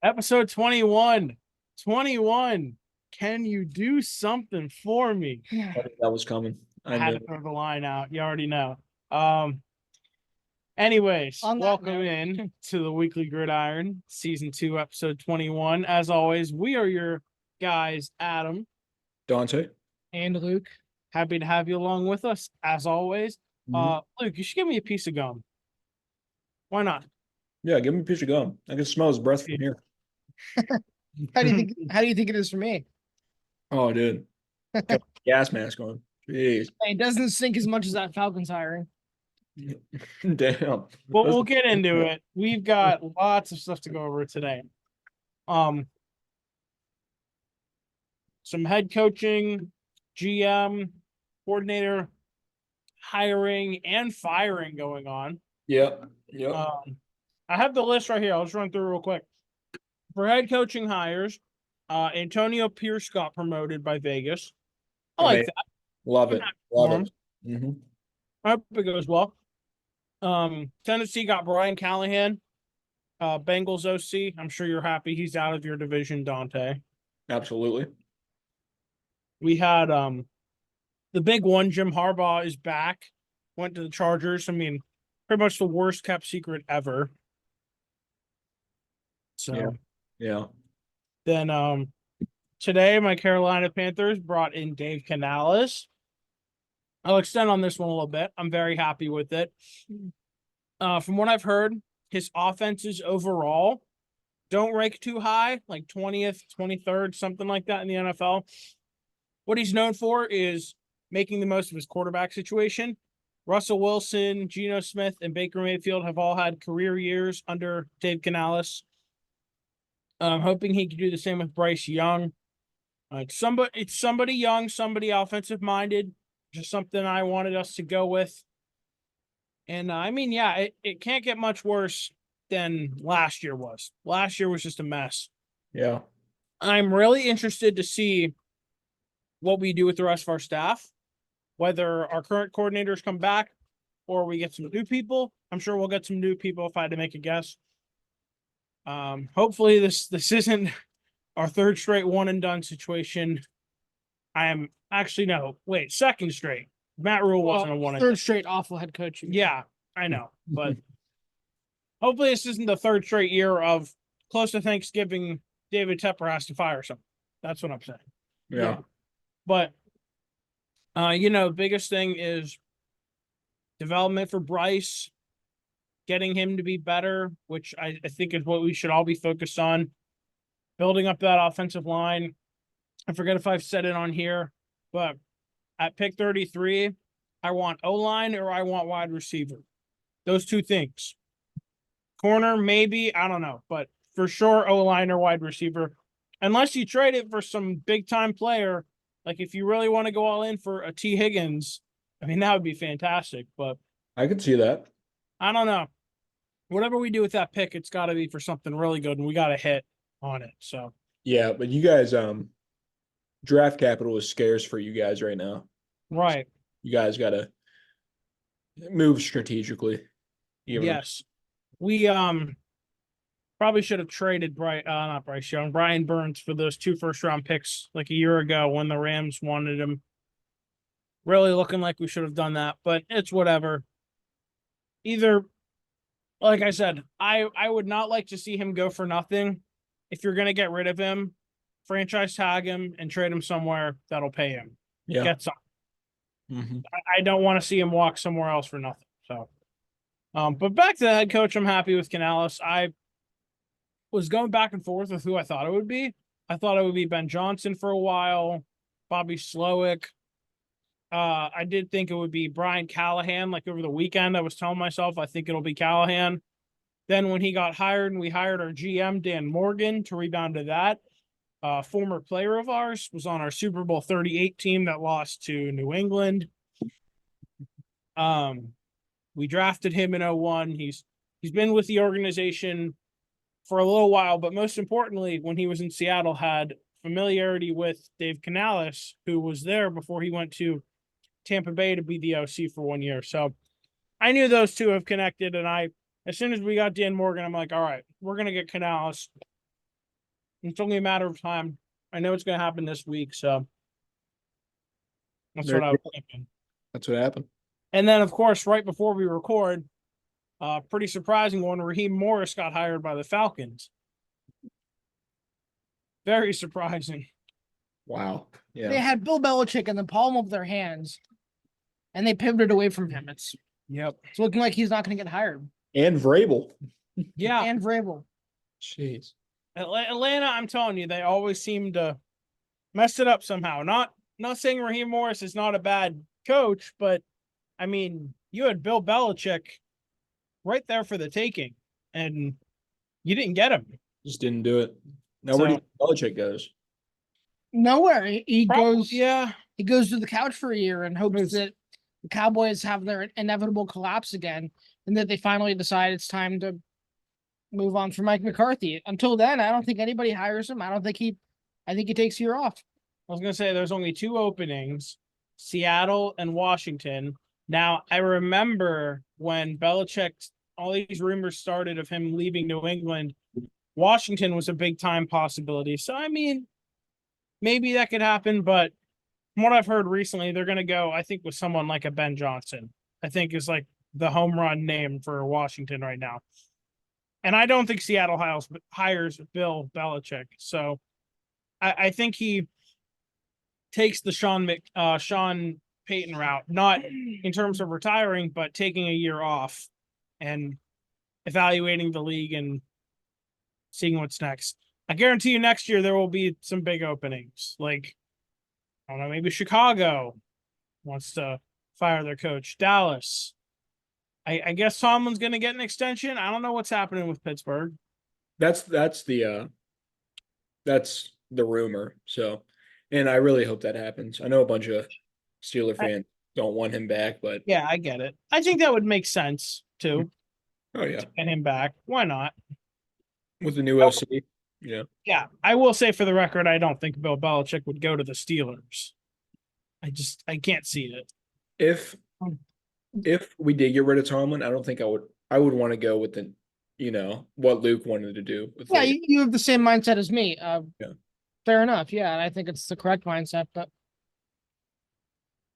Episode 21. 21. Can you do something for me? I knew that was coming. I I had knew. to throw the line out. You already know. Anyways, On that welcome note. in to the Weekly Gridiron, Season 2, Episode 21. As always, we are your guys, Adam. Dante. And Luke. Happy to have you along with us, as always. Mhm. Luke, you should give me a piece of gum. Why not? Yeah, give me a piece of gum. I can smell his breath from here. How do you think it is for me? Oh, dude. Got a gas mask on. Jeez. Hey, it doesn't stink as much as that Falcons hiring. Damn. Well, we'll get into it. We've got lots of stuff to go over today. Some head coaching, GM, coordinator hiring and firing going on. Yep. I have the list right here. I'll just run through real quick. For head coaching hires, Antonio Pierce got promoted by Vegas. I like that. Love it. Love it. I hope it goes well. Tennessee got Brian Callahan, Bengals OC. I'm sure you're happy he's out of your division, Dante. Absolutely. We had the big one, Jim Harbaugh is back. Went to the Chargers. I mean, pretty much the worst kept secret ever. So yeah. Then today my Carolina Panthers brought in Dave Canales. I'll extend on this one a little bit. I'm very happy with it. From what I've heard, his offenses overall don't rank too high, like 20th, 23rd, something like that in the NFL. What he's known for is making the most of his quarterback situation. Russell Wilson, Geno Smith, and Baker Mayfield have all had career years under Dave Canales. I'm hoping he can do the same with Bryce Young. It's somebody young, somebody offensive minded. Just something I wanted us to go with. And I mean, yeah, it can't get much worse than last year was. Last year was just a mess. Yeah. I'm really interested to see what we do with the rest of our staff, whether our current coordinators come back or we get some new people. I'm sure we'll get some new people if I had to make a guess. Hopefully this isn't our third straight one and done situation. I am actually second straight. Matt Rule wasn't a one. Third straight awful head coach. Yeah, I know, but hopefully this isn't the third straight year of close to Thanksgiving. David Tepper has to fire someone. That's what I'm saying. Yeah. But biggest thing is development for Bryce, getting him to be better, which I think is what we should all be focused on. Building up that offensive line. I forget if I've said it on here, but at pick 33, I want O-line or I want wide receiver. Those two things. Corner, maybe, I don't know, but for sure O-line or wide receiver. Unless you trade it for some big-time player, like if you really want to go all in for a T. Higgins, I mean, that would be fantastic, but I could see that. I don't know. Whatever we do with that pick, it's got to be for something really good, and we got to hit on it. So yeah, but you guys, draft capital is scarce for you guys right now. Right. You guys got to move strategically. Yes. We probably should have traded not Bryce Young, Brian Burns for those 2 first-round picks like a year ago when the Rams wanted him. Really looking like we should have done that, but it's whatever. Either, like I said, I would not like to see him go for nothing. If you're going to get rid of him, franchise tag him and trade him somewhere that'll pay him. Yeah. Get some. I don't want to see him walk somewhere else for nothing. So, but back to the head coach, I'm happy with Canales. I was going back and forth with who I thought it would be. I thought it would be Ben Johnson for a while, Bobby Slowick. I did think it would be Brian Callahan. Like over the weekend, I was telling myself, I think it'll be Callahan. Then when he got hired and we hired our GM, Dan Morgan, to rebound to that, former player of ours, was on our Super Bowl 38 team that lost to New England. We drafted him in 01. He's been with the organization for a little while, but most importantly, when he was in Seattle, had familiarity with Dave Canales, who was there before he went to Tampa Bay to be the OC for 1 year. So I knew those two have connected, and as soon as we got Dan Morgan, I'm like, all right, we're going to get Canales. It's only a matter of time. I know it's going to happen this week, so that's There what I you was thinking. That's what happened. And then, of course, right before we record, pretty surprising one, Raheem Morris got hired by the Falcons. Very surprising. Wow. They Yeah. had Bill Belichick in the palm of their hands, and they pivoted away from him. It's looking like he's not going to get hired. And Vrabel. Yeah. And Vrabel. Jeez. Atlanta, I'm telling you, they always seem to mess it up somehow. Not saying Raheem Morris is not a bad coach, but I mean, you had Bill Belichick right there for the taking, and you didn't get him. Just didn't do it. Now where do you think Belichick goes? Nowhere. He goes. Yeah. He goes to the couch for a year and hopes that the Cowboys have their inevitable collapse again, and that they finally decide it's time to move on from Mike McCarthy. Until then, I don't think anybody hires him. I think he takes a year off. I was gonna say there's only 2 openings, Seattle and Washington. Now I remember when Belichick, all these rumors started of him leaving New England. Washington was a big time possibility. So I mean, maybe that could happen, but from what I've heard recently, they're gonna go, I think, with someone like a Ben Johnson. I think is like the home run name for Washington right now. And I don't think Seattle hires Bill Belichick. So I think he takes the Sean Payton route, not in terms of retiring, but taking a year off and evaluating the league and seeing what's next. I guarantee you next year there will be some big openings. Like, I don't know, maybe Chicago wants to fire their coach. Dallas. I guess Tomlin's going to get an extension. I don't know what's happening with Pittsburgh. That's the rumor. So, and I really hope that happens. I know a bunch of Steeler fans don't want him back, but yeah, I get it. I think that would make sense too. Oh yeah, to get him back. Why not? With the new OC, yeah. Yeah, I will say for the record, I don't think Bill Belichick would go to the Steelers. I can't see it. If we did get rid of Tomlin, I don't think I would want to go with the, what Luke wanted to do. With Yeah, you have the same mindset as me. Yeah. Fair enough. Yeah, and I think it's the correct mindset. But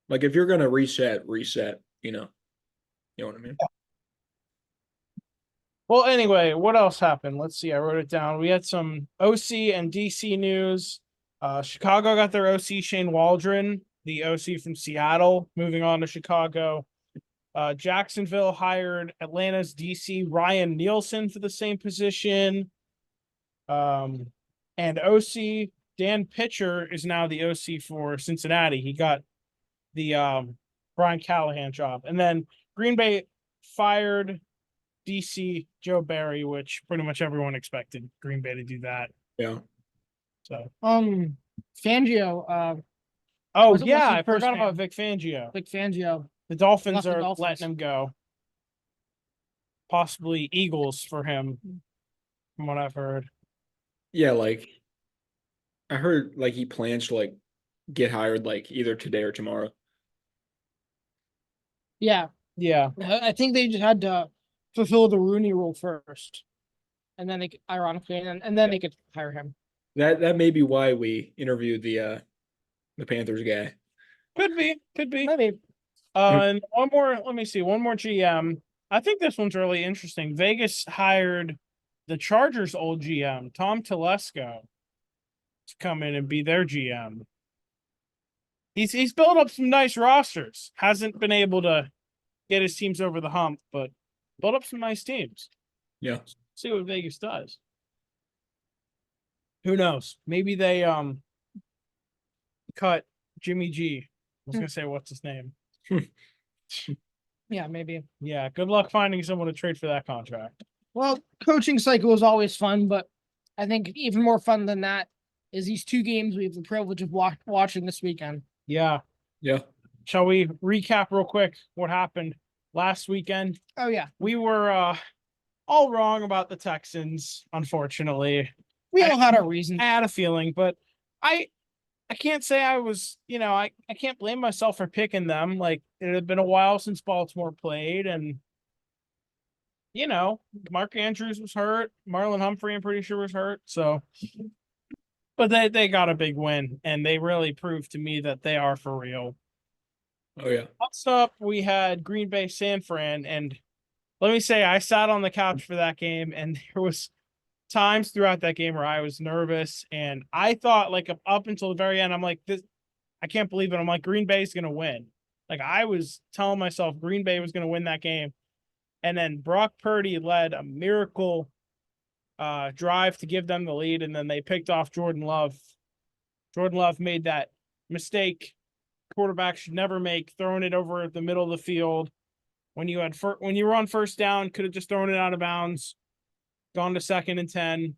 like, if you're gonna reset. You know what I mean? Yeah. Well, anyway, what else happened? Let's see. I wrote it down. We had some OC and DC news. Chicago got their OC Shane Waldron, the OC from Seattle, moving on to Chicago. Jacksonville hired Atlanta's DC Ryan Nielsen for the same position. And OC Dan Pitcher is now the OC for Cincinnati. He got the Brian Callahan job. And then Green Bay fired DC Joe Barry, which pretty much everyone expected Green Bay to do that. Yeah. So Fangio. I forgot about Vic Fangio. Vic Fangio. The Dolphins are letting him go. Possibly Eagles for him, from what I've heard. Yeah, like I heard he plans to get hired either today or tomorrow. Yeah. Yeah. I think they just had to fulfill the Rooney Rule first, and then they they could hire him. That may be why we interviewed the Panthers guy. Could be. Maybe. And one more GM. I think this one's really interesting. Vegas hired the Chargers' old GM, Tom Telesco, to come in and be their GM. He's built up some nice rosters. Hasn't been able to get his teams over the hump, but built up some nice teams. Yeah. See what Vegas does. Who knows? Maybe they cut Jimmy G. I was gonna say what's his name. Yeah, maybe. Yeah, good luck finding someone to trade for that contract. Well, coaching cycle is always fun, but I think even more fun than that is these 2 games we have the privilege of watching this weekend. Yeah. Yeah. Shall we recap real quick what happened last weekend? Oh, yeah. We were all wrong about the Texans, unfortunately. We all had our reasons. I had a feeling, but I can't say I was, I can't blame myself for picking them. Like, it had been a while since Baltimore played, and Mark Andrews was hurt. Marlon Humphrey, I'm pretty sure, was hurt. So But they got a big win, and they really proved to me that they are for real. Oh yeah. Next up, we had Green Bay San Fran, and let me say, I sat on the couch for that game, and there was times throughout that game where I was nervous, and I thought, like, up until the very end, I'm like, this, I can't believe it. I'm like, Green Bay's gonna win. Like, I was telling myself Green Bay was gonna win that game, and then Brock Purdy led a miracle drive to give them the lead, and then they picked off Jordan Love. Jordan Love made that mistake quarterback should never make, throwing it over the middle of the field. When you were on first down, could have just thrown it out of bounds, gone to 2nd and 10,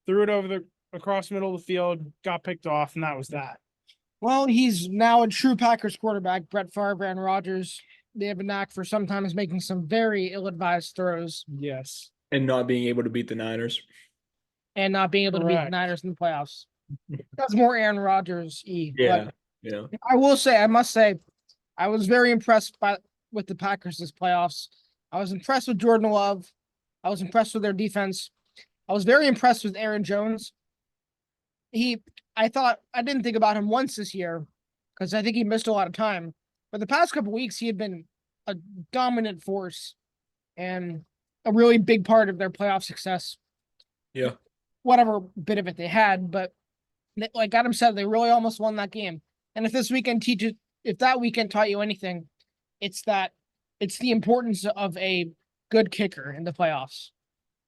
threw it across the middle of the field, got picked off, and that was that. Well, he's now a true Packers quarterback. Brett Favre, Aaron Rodgers. They have a knack for sometimes making some very ill-advised throws Yes. And not being able to beat the Niners. and not being able to beat the Correct. Niners in the playoffs. That's more Aaron Rodgers-y. Yeah. But Yeah. I must say, I was very impressed with the Packers this playoffs. I was impressed with Jordan Love. I was impressed with their defense. I was very impressed with Aaron Jones. I didn't think about him once this year because I think he missed a lot of time. But the past couple weeks, he had been a dominant force and a really big part of their playoff success. Yeah. Whatever bit of it they had, but like Adam said, they really almost won that game. And if that weekend taught you anything, it's the importance of a good kicker in the playoffs.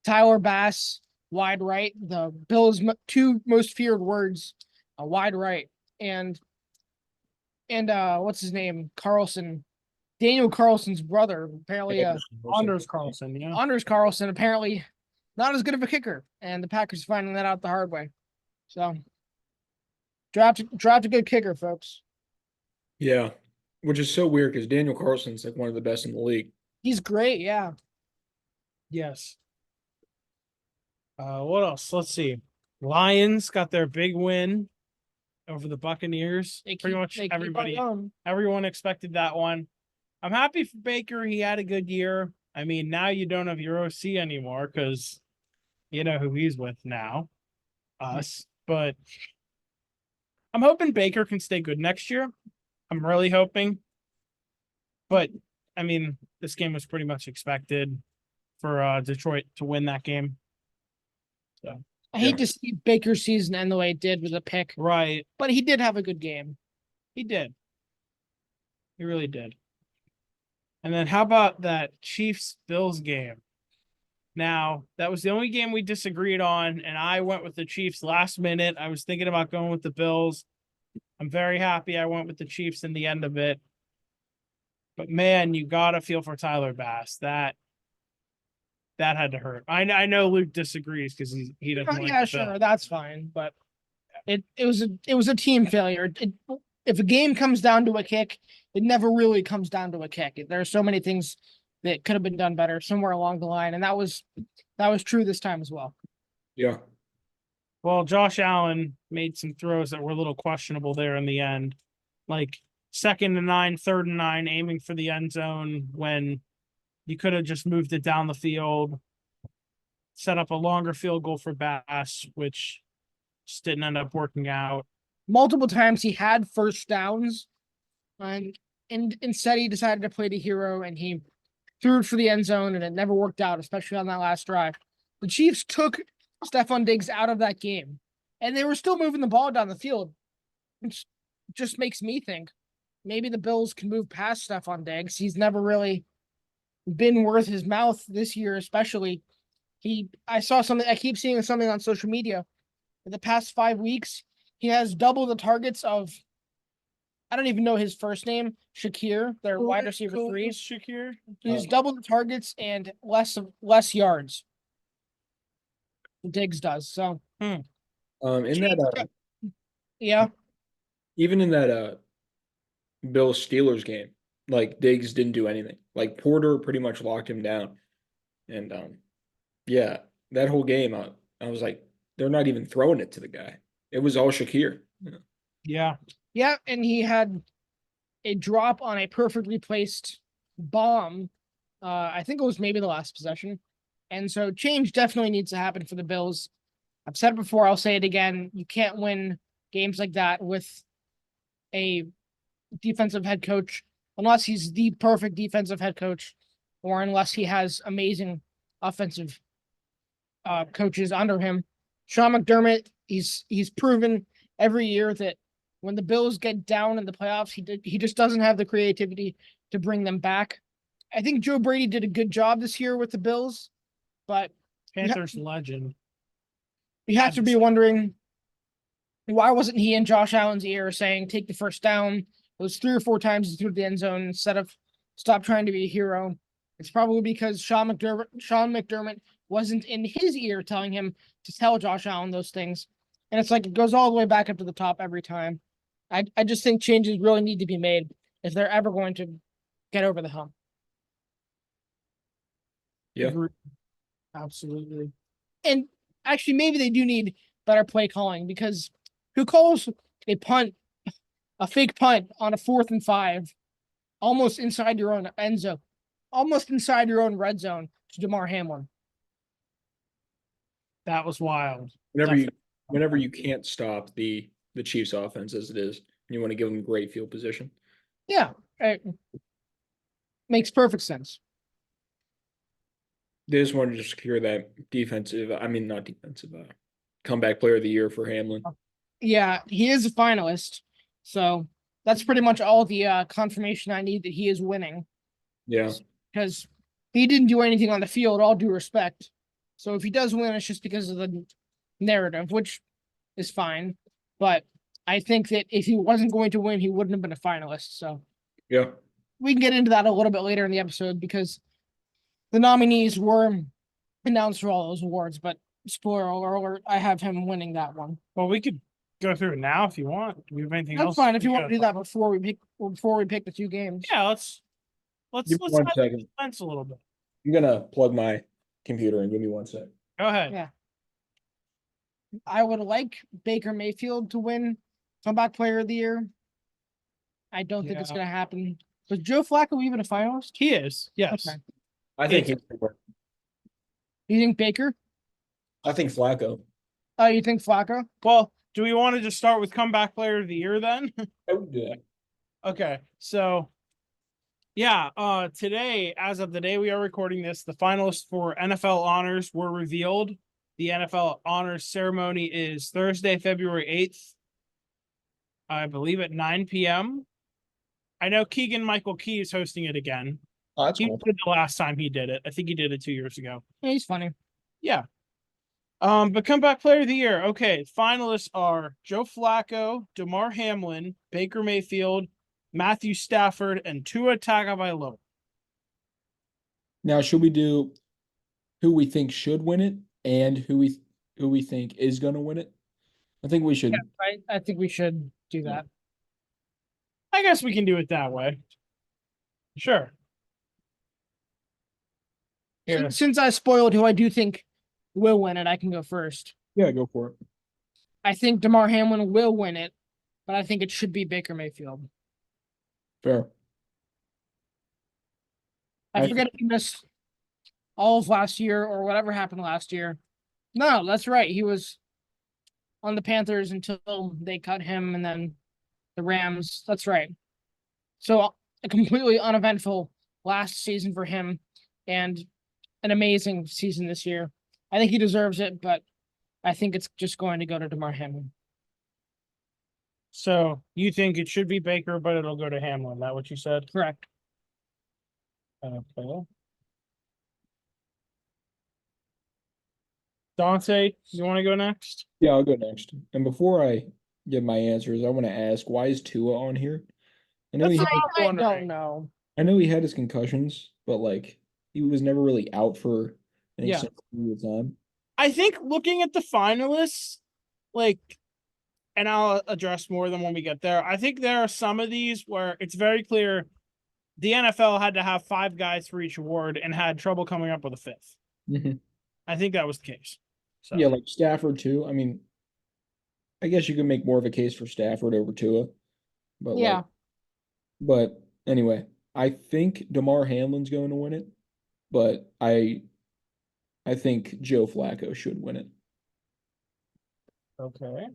Tyler Bass, wide right, the Bills' two most feared words, a wide right, and what's his name, Carlson, Daniel Carlson's brother, apparently Anders Carlson, yeah. Anders Carlson, apparently not as good of a kicker, and the Packers are finding that out the hard way. So draft a good kicker, folks. Yeah. Which is so weird because Daniel Carlson's like one of the best in the league. He's great, yeah. Yes. What else? Let's see. Lions got their big win over the Buccaneers. Pretty much everyone expected that one. I'm happy for Baker. He had a good year. I mean, now you don't have your OC anymore because you know who he's with now. Us. But I'm hoping Baker can stay good next year. I'm really hoping. But, I mean, this game was pretty much expected for Detroit to win that game. So I hate to see Baker's season end the way it did with a pick. Right. But he did have a good game. He did. He really did. And then how about that Chiefs-Bills game? Now, that was the only game we disagreed on, and I went with the Chiefs last minute. I was thinking about going with the Bills. I'm very happy I went with the Chiefs in the end of it. But man, you gotta feel for Tyler Bass. That had to hurt. I know Luke disagrees because he doesn't like Yeah, the sure, Bills. that's fine. But it was a team failure. If a game comes down to a kick, it never really comes down to a kick. There are so many things that could have been done better somewhere along the line, and that was true this time as well. Yeah. Well, Josh Allen made some throws that were a little questionable there in the end. Like 2nd and 9, 3rd and 9, aiming for the end zone when you could have just moved it down the field, set up a longer field goal for Bass, which just didn't end up working out. Multiple times he had first downs, and instead he decided to play the hero, and he threw it for the end zone, and it never worked out, especially on that last drive. The Chiefs took Stephon Diggs out of that game, and they were still moving the ball down the field, which just makes me think maybe the Bills can move past Stephon Diggs. He's never really been worth his mouth this year, especially. I keep seeing something on social media. In the past 5 weeks, he has double the targets of, I don't even know his first name, Shakir, their wide receiver 3. Shakir. He's double the targets and less yards. Diggs does. So In that yeah. even in that Bills Steelers game, like Diggs didn't do anything. Like Porter pretty much locked him down. And yeah, that whole game I was like, they're not even throwing it to the guy. It was all Shakir. Yeah. Yeah, and he had a drop on a perfectly placed bomb. I think it was maybe the last possession. And so change definitely needs to happen for the Bills. I've said it before, I'll say it again. You can't win games like that with a defensive head coach unless he's the perfect defensive head coach or unless he has amazing offensive coaches under him. Sean McDermott, he's proven every year that when the Bills get down in the playoffs, he just doesn't have the creativity to bring them back. I think Joe Brady did a good job this year with the Bills, but Panthers legend. you have to be wondering why wasn't he in Josh Allen's ear saying take the first down those 3 or 4 times through the end zone instead of stop trying to be a hero. It's probably because Sean McDermott wasn't in his ear telling him to tell Josh Allen those things. And it's like it goes all the way back up to the top every time. I just think changes really need to be made if they're ever going to get over the hump. Yeah. Absolutely. And actually, maybe they do need better play calling because who calls a fake punt on a 4th and 5, almost inside your own end zone, almost inside your own red zone to Damar Hamlin? That was wild. Whenever you can't stop the Chiefs offense as it is, and you want to give them great field position. Yeah, it makes perfect sense. They just wanted to secure that not defensive, comeback player of the year for Hamlin. Yeah, he is a finalist, so that's pretty much all the confirmation I need that he is winning. Yeah. Because he didn't do anything on the field, all due respect. So if he does win, it's just because of the narrative, which is fine. But I think that if he wasn't going to win, he wouldn't have been a finalist. So Yeah. we can get into that a little bit later in the episode because the nominees were announced for all those awards. But spoiler alert, I have him winning that one. Well, we could go through it now if you want. Do we have anything That's else? fine if you want to do that before we pick the 2 games. Yeah, let's Give me 1 second. suspense a little bit. I'm gonna plug my computer and give me 1 sec. Go ahead. Yeah. I would like Baker Mayfield to win comeback player of the year. I don't think it's Yeah. going to happen. Was Joe Flacco even a finalist? He is. Yes. Okay. I think You think Baker? I think Flacco. Oh, you think Flacco? Well, do we want to just start with comeback player of the year then? I would do that. Okay. So yeah, today, as of the day we are recording this, the finalists for NFL honors were revealed. The NFL honors ceremony is Thursday, February 8th. I believe at 9 p.m. I know Keegan Michael Key is hosting it again. Oh, that's He cool. did the last time he did it. I think he did it 2 years ago. Yeah, he's funny. Yeah. But comeback player of the year. Okay, finalists are Joe Flacco, Damar Hamlin, Baker Mayfield, Matthew Stafford, and Tua Tagovailoa. Now, should we do who we think should win it and who we think is going to win it? I think we should. Yeah, I think we should do that. I guess we can do it that way. Sure. Here. Since I spoiled who I do think will win it, I can go first. Yeah, go for it. I think Damar Hamlin will win it, but I think it should be Baker Mayfield. Fair. I forget if he missed all of last year or whatever happened last year. No, that's right. He was on the Panthers until they cut him and then the Rams. That's right. So a completely uneventful last season for him and an amazing season this year. I think he deserves it, but I think it's just going to go to Damar Hamlin. So you think it should be Baker, but it'll go to Hamlin. That what you said? Correct. Okay. Dante, you want to go next? Yeah, I'll go next. And before I give my answers, I want to ask, why is Tua on here? I know That's he what I don't know. I know he had his concussions, but like he was never really out for an Yeah. extended period of time. I think looking at the finalists, like, and I'll address more of them when we get there. I think there are some of these where it's very clear the NFL had to have 5 guys for each award and had trouble coming up with a 5th. Mhm. I think that was the case. So Yeah, like Stafford too. I mean, I guess you could make more of a case for Stafford over Tua, but Yeah. but anyway, I think Damar Hamlin's going to win it, but I think Joe Flacco should win it. Okay.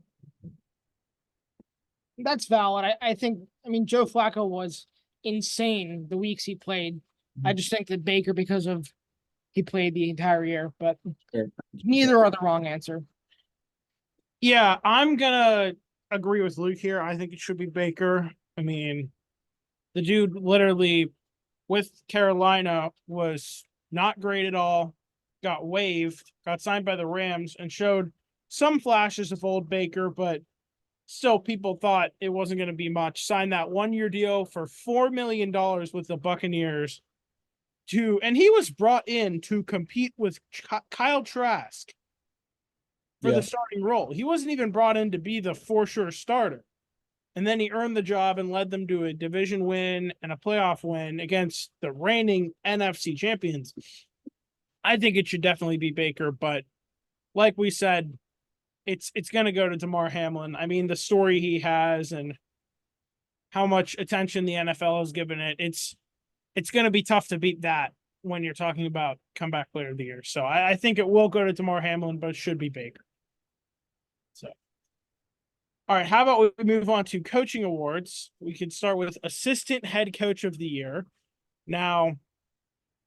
That's valid. I mean, Joe Flacco was insane the weeks he played. I just think that Baker, because of he played the entire year, but Sure. neither are the wrong answer. Yeah, I'm gonna agree with Luke here. I think it should be Baker. I mean, the dude literally with Carolina was not great at all, got waived, got signed by the Rams, and showed some flashes of old Baker, but still people thought it wasn't going to be much. Signed that 1-year deal for $4 million with the Buccaneers and he was brought in to compete with Kyle Trask for the starting role. He wasn't even brought in to be the for sure starter. And then he earned the job and led them to a division win and a playoff win against the reigning NFC champions. I think it should definitely be Baker, but like we said, it's going to go to Damar Hamlin. I mean, the story he has and how much attention the NFL has given it, it's going to be tough to beat that when you're talking about comeback player of the year. So I think it will go to Damar Hamlin, but it should be Baker. So, all right, how about we move on to coaching awards? We can start with assistant head coach of the year. Now,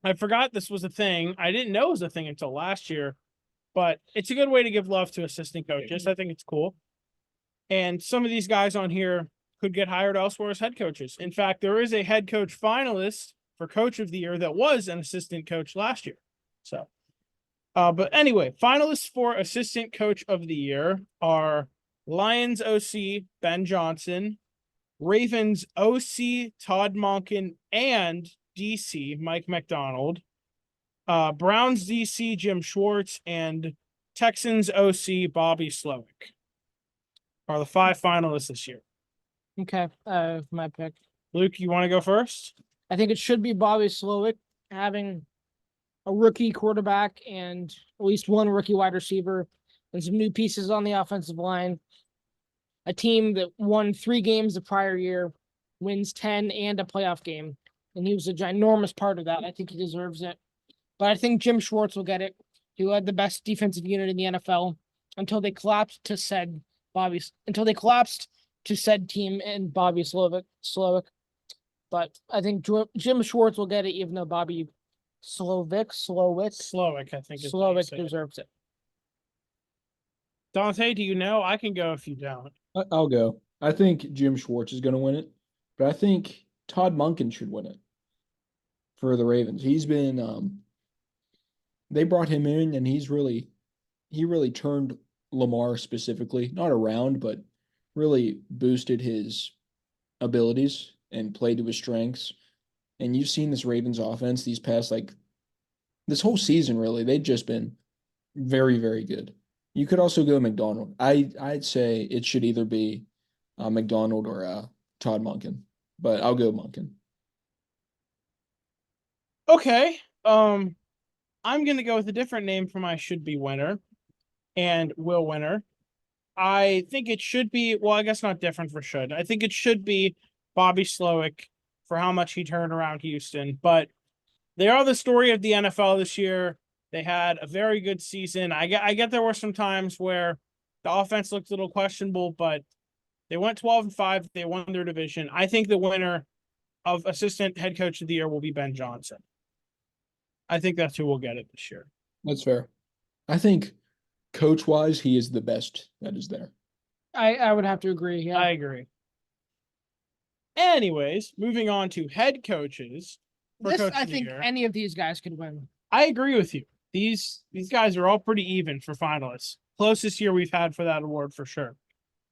I forgot this was a thing. I didn't know it was a thing until last year, but it's a good way to give love to assistant coaches. I think it's cool. And some of these guys on here could get hired elsewhere as head coaches. In fact, there is a head coach finalist for coach of the year that was an assistant coach last year. So, but anyway, finalists for assistant coach of the year are Lions OC Ben Johnson, Ravens OC Todd Monken, and DC Mike McDonald, Browns DC Jim Schwartz, and Texans OC Bobby Slowick are the 5 finalists this year. Okay, my pick. Luke, you want to go first? I think it should be Bobby Slowick, having a rookie quarterback and at least one rookie wide receiver and some new pieces on the offensive line. A team that won 3 games the prior year, wins 10 and a playoff game. And he was a ginormous part of that. I think he deserves it. But I think Jim Schwartz will get it. He led the best defensive unit in the NFL until they collapsed to said team and Bobby Slowick. But I think Jim Schwartz will get it, even though Bobby Slowick, I think. Slowick deserves it. Dante, do you know? I can go if you don't. I'll go. I think Jim Schwartz is going to win it, but I think Todd Monken should win it for the Ravens. He's been they brought him in and he really turned Lamar specifically, not around, but really boosted his abilities and played to his strengths. And you've seen this Ravens offense these past this whole season really. They've just been very, very good. You could also go McDonald. I'd say it should either be McDonald or Todd Monken, but I'll go Monken. Okay. I'm gonna go with a different name for my should be winner and will winner. I think it should be, well, I guess not different for should. I think it should be Bobby Slowick for how much he turned around Houston, but they are the story of the NFL this year. They had a very good season. I get there were some times where the offense looked a little questionable, but they went 12-5. They won their division. I think the winner of assistant head coach of the year will be Ben Johnson. I think that's who will get it this year. That's fair. I think coach-wise, he is the best that is there. I would have to agree. Yeah, I agree. Anyways, moving on to head coaches. I think any of these guys could win. I agree with you. These guys are all pretty even for finalists. Closest year we've had for that award for sure.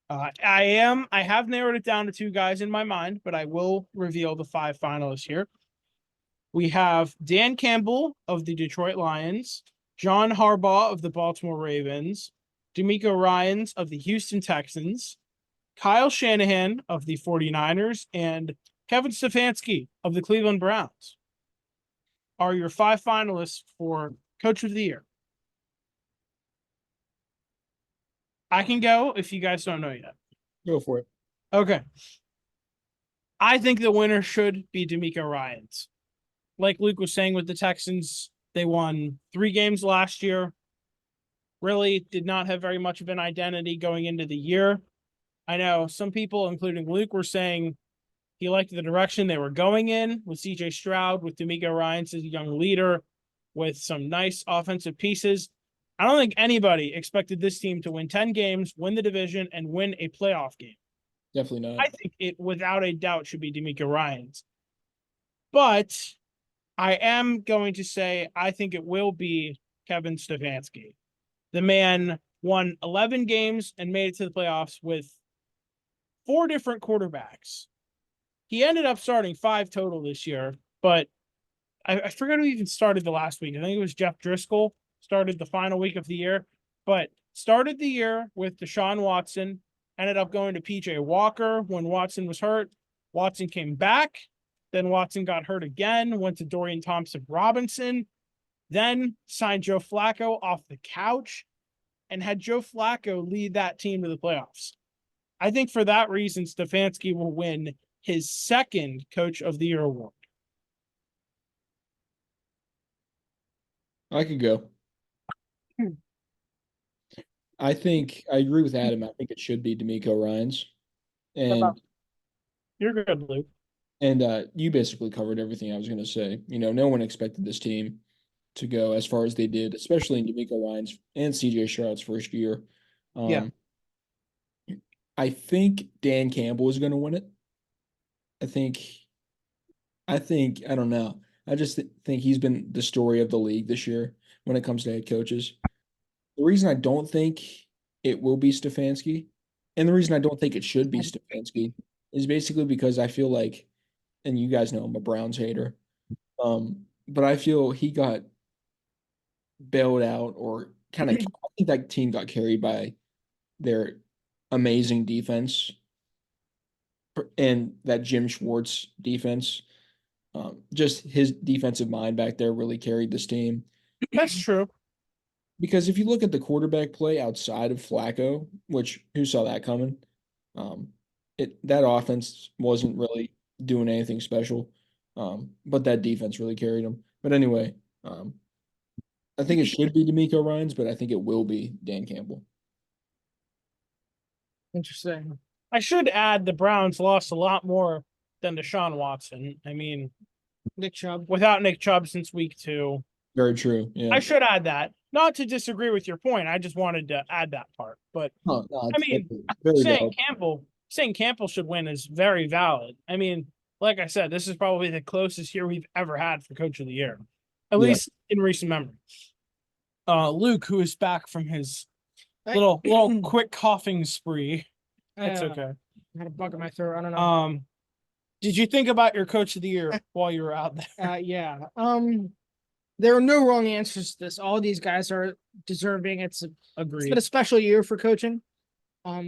I have narrowed it down to 2 guys in my mind, but I will reveal the 5 finalists here. We have Dan Campbell of the Detroit Lions, John Harbaugh of the Baltimore Ravens, D'Amico Ryans of the Houston Texans, Kyle Shanahan of the 49ers, and Kevin Stefanski of the Cleveland Browns are your 5 finalists for Coach of the Year. I can go if you guys don't know yet. Go for it. Okay. I think the winner should be D'Amico Ryans. Like Luke was saying with the Texans, they won 3 games last year. really did not have very much of an identity going into the year. I know some people, including Luke, were saying he liked the direction they were going in with CJ Stroud, with D'Amico Ryans as a young leader, with some nice offensive pieces. I don't think anybody expected this team to win 10 games, win the division, and win a playoff game. Definitely not. I think it, without a doubt, should be D'Amico Ryans. But I am going to say I think it will be Kevin Stefanski. The man won 11 games and made it to the playoffs with 4 different quarterbacks. He ended up starting 5 total this year, but I forgot who even started the last week. I think it was Jeff Driscoll started the final week of the year, but started the year with Deshaun Watson, ended up going to PJ Walker when Watson was hurt. Watson came back. Then Watson got hurt again, went to Dorian Thompson-Robinson, then signed Joe Flacco off the couch and had Joe Flacco lead that team to the playoffs. I think for that reason, Stefanski will win his 2nd Coach of the Year award. I could go. I think I agree with Adam. I think it should be D'Amico Ryans. And You're good, Luke. you basically covered everything I was going to say. No one expected this team to go as far as they did, especially in D'Amico Ryans and CJ Stroud's first year. Yeah. I think Dan Campbell is going to win it. I think, I don't know. I just think he's been the story of the league this year when it comes to head coaches. The reason I don't think it will be Stefanski, and the reason I don't think it should be Stefanski, is basically because I feel like, and you guys know I'm a Browns hater, but I feel he got bailed out or kind of, I think that team got carried by their amazing defense and that Jim Schwartz defense. Just his defensive mind back there really carried this team. That's true. Because if you look at the quarterback play outside of Flacco, which who saw that coming? That offense wasn't really doing anything special, but that defense really carried them. But anyway, I think it should be D'Amico Ryans, but I think it will be Dan Campbell. Interesting. I should add the Browns lost a lot more than Deshaun Watson. I mean, Nick Chubb. without Nick Chubb since week 2. Very true. Yeah. I should add that. Not to disagree with your point. I just wanted to add that part. But No, I mean, very saying Campbell should win is very valid. I mean, like I said, this is probably the closest year we've ever had for Coach of the Year, at least in recent memory. Luke, who is back from his little quick coughing spree. That's okay. I had a bug in my throat. I don't know. Did you think about your Coach of the Year while you were out there? Yeah. There are no wrong answers to this. All these guys are deserving. It's Agreed. been a special year for coaching. But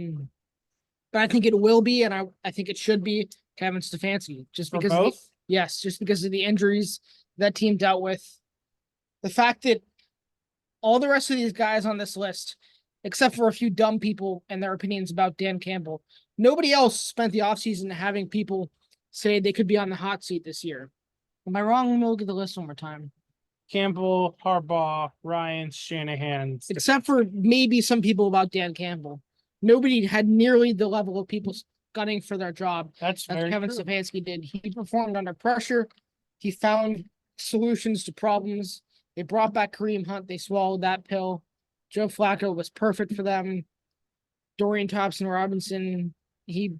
I think it will be, and I think it should be Kevin Stefanski, just For because both? just because of the injuries that team dealt with. The fact that all the rest of these guys on this list, except for a few dumb people and their opinions about Dan Campbell, nobody else spent the offseason having people say they could be on the hot seat this year. Am I wrong? Let me look at the list one more time. Campbell, Harbaugh, Ryan, Shanahan. Except for maybe some people about Dan Campbell. Nobody had nearly the level of people gunning for their job That's that very Kevin true. Stefanski did. He performed under pressure. He found solutions to problems. They brought back Kareem Hunt. They swallowed that pill. Joe Flacco was perfect for them. Dorian Thompson-Robinson, he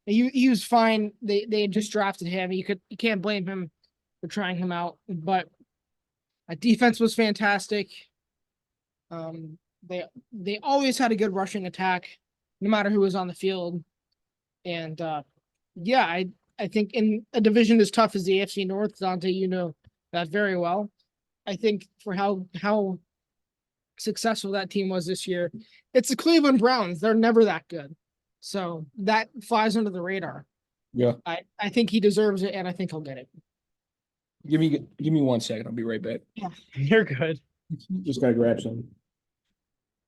was fine. They had just drafted him. You can't blame him for trying him out. But defense was fantastic. They always had a good rushing attack, no matter who was on the field. And yeah, I think in a division as tough as the AFC North, Dante, you know that very well. I think for how successful that team was this year, it's the Cleveland Browns. They're never that good. So that flies under the radar. Yeah. I think he deserves it, and I think he'll get it. Give me 1 second. I'll be right back. You're good. Just gotta grab some.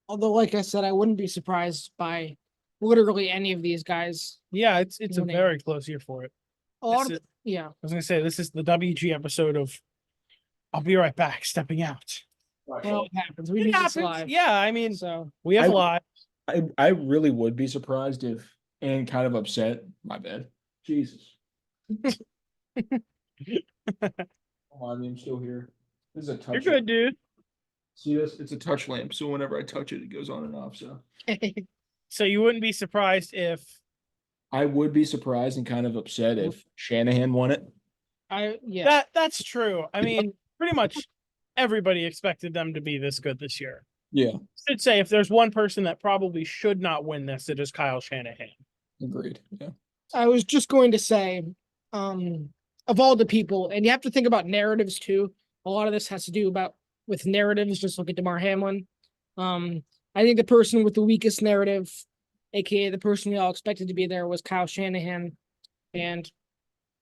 Although, like I said, I wouldn't be surprised by literally any of these guys. Yeah, it's a Winning. very close year for it. A lot This of, yeah. I was gonna say this is the WG episode of I'll be right back, stepping out. Well, it happens. We It do this happens. live. Yeah, I mean, So we have I- live. I really would be surprised if, and kind of upset. My bad. Jesus. Oh, I'm still here. This is a touch. You're good, dude. See this? It's a touch lamp, so whenever I touch it, it goes on and off. So So you wouldn't be surprised if I would be surprised and kind of upset if Shanahan won it. that's true. I mean, pretty much everybody expected them to be this good this year. Yeah, Should say if there's one person that probably should not win this, it is Kyle Shanahan. agreed. Yeah. I was just going to say, of all the people, and you have to think about narratives too. A lot of this has to do with narratives. Just look at DeMar Hamlin. I think the person with the weakest narrative, aka the person we all expected to be there, was Kyle Shanahan. And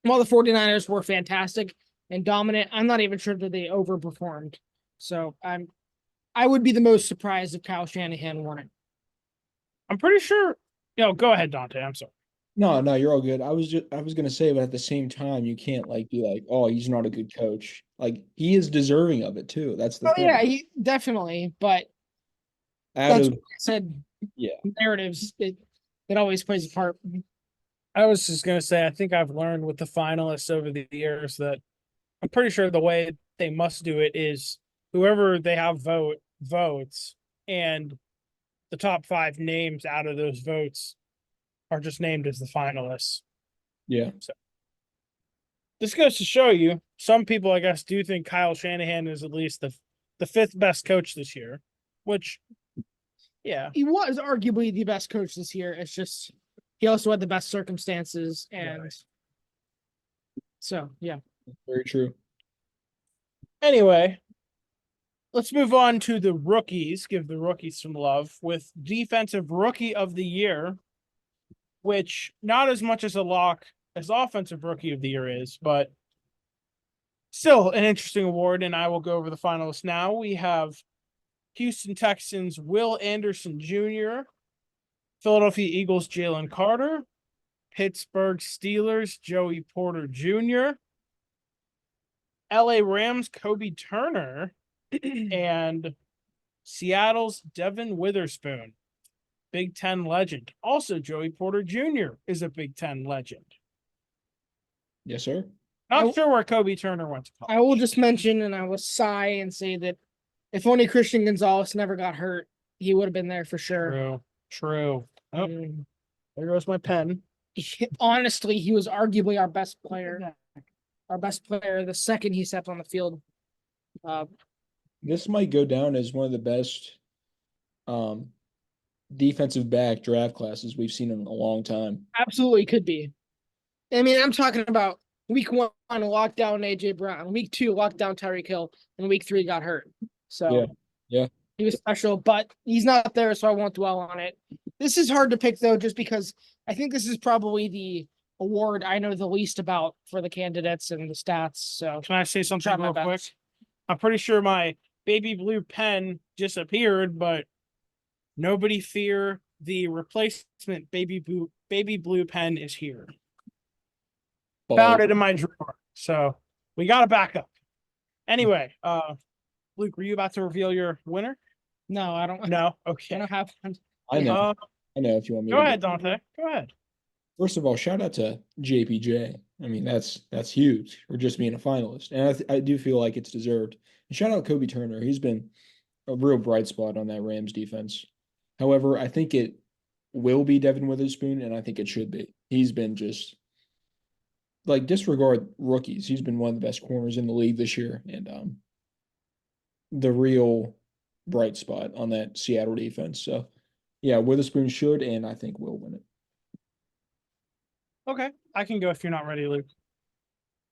while the 49ers were fantastic and dominant, I'm not even sure that they overperformed. So I would be the most surprised if Kyle Shanahan won it. I'm pretty sure. Go ahead, Dante. I'm sorry. No, you're all good. I was gonna say, but at the same time, you can't be like, oh, he's not a good coach. Like he is deserving of it too. That's the thing. Yeah, definitely. But Out that's of what I said. Yeah. Narratives, it always plays a part. I was just gonna say, I think I've learned with the finalists over the years that I'm pretty sure the way they must do it is whoever they have votes, and the top 5 names out of those votes are just named as the finalists. Yeah. So this goes to show you, some people, I guess, do think Kyle Shanahan is at least the 5th best coach this year, which, yeah, He was arguably the best coach this year. It's just he also had the best circumstances, and Right. so yeah. Very true. Anyway, let's move on to the rookies. Give the rookies some love with Defensive Rookie of the Year, which not as much as a lock as Offensive Rookie of the Year is, but still an interesting award. And I will go over the finalists now. We have Houston Texans Will Anderson Jr., Philadelphia Eagles Jalen Carter, Pittsburgh Steelers Joey Porter Jr., LA Rams Kobe Turner, and Seattle's Devin Witherspoon, Big Ten legend. Also, Joey Porter Jr. is a Big Ten legend. Yes, sir. Not sure where Kobe Turner went to college. I will just mention, and I will sigh and say that if only Christian Gonzalez never got hurt, he would have been there for sure. True. Oh, there goes my pen. Honestly, he was arguably our best player. Our best player the second he stepped on the field. This might go down as one of the best defensive back draft classes we've seen in a long time. Absolutely could be. I mean, I'm talking about week 1 lockdown AJ Brown, week 2 lockdown Tyreek Hill, and week 3 got hurt. So yeah. He was special, but he's not there, so I won't dwell on it. This is hard to pick though, just because I think this is probably the award I know the least about for the candidates and the stats. So Can I say something try my real quick? best. I'm pretty sure my baby blue pen disappeared, but nobody fear, the replacement baby blue pen is here. Found it in my drawer. So we got a backup. Anyway, Luke, were you about to reveal your winner? No, I don't. No. I Okay. don't have. I know. I know if you want me Go to ahead, Dante. Go ahead. First of all, shout out to JPJ. I mean, that's huge for just being a finalist, and I do feel like it's deserved. And shout out Kobe Turner. He's been a real bright spot on that Rams defense. However, I think it will be Devin Witherspoon, and I think it should be. He's been just disregard rookies. He's been one of the best corners in the league this year, and the real bright spot on that Seattle defense. So, yeah, Witherspoon should, and I think will win it. Okay. I can go if you're not ready, Luke.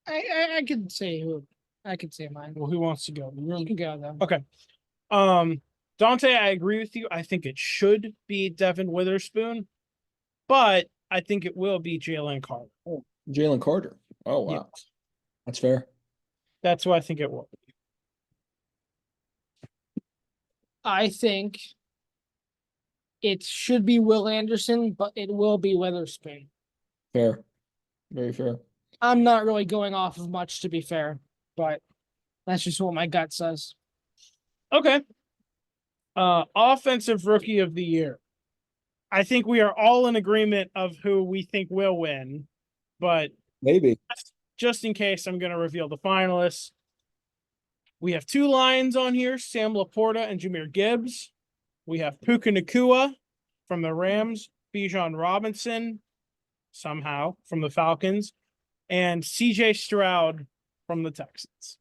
I could say who. I could say mine. Well, who wants to go? You can go though. Okay. Dante, I agree with you. I think it should be Devin Witherspoon, but I think it will be Jalen Carter. Oh, Jalen Carter. Oh, wow. Yeah. That's fair. That's who I think it will be. I think it should be Will Anderson, but it will be Witherspoon. Fair. Very fair. I'm not really going off of much, to be fair, but that's just what my gut says. Okay. Offensive rookie of the year. I think we are all in agreement of who we think will win, but Maybe. just in case, I'm going to reveal the finalists. We have two Lions on here, Sam Laporta and Jahmyr Gibbs. We have Puka Nacua from the Rams, Bijan Robinson, somehow, from the Falcons, and CJ Stroud from the Texans.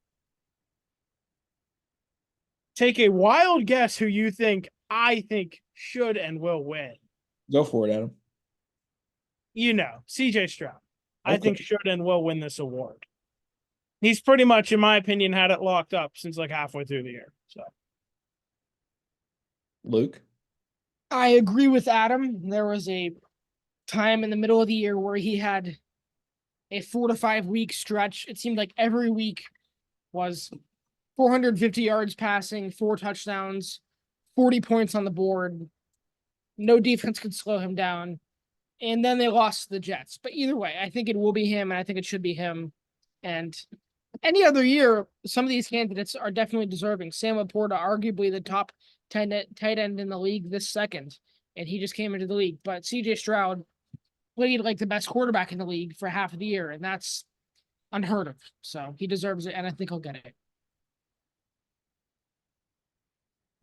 Take a wild guess who you think I think should and will win. Go for it, Adam. You know, CJ Stroud. I Okay. think should and will win this award. He's pretty much, in my opinion, had it locked up since like halfway through the year. So, Luke? I agree with Adam. There was a time in the middle of the year where he had a 4 to 5 week stretch. It seemed like every week was 450 yards passing, 4 touchdowns, 40 points on the board. No defense could slow him down. And then they lost to the Jets. But either way, I think it will be him, and I think it should be him. And any other year, some of these candidates are definitely deserving. Sam Laporta, arguably the top 10 tight end in the league this second, and he just came into the league. But CJ Stroud played like the best quarterback in the league for half of the year, and that's unheard of. So he deserves it, and I think he'll get it.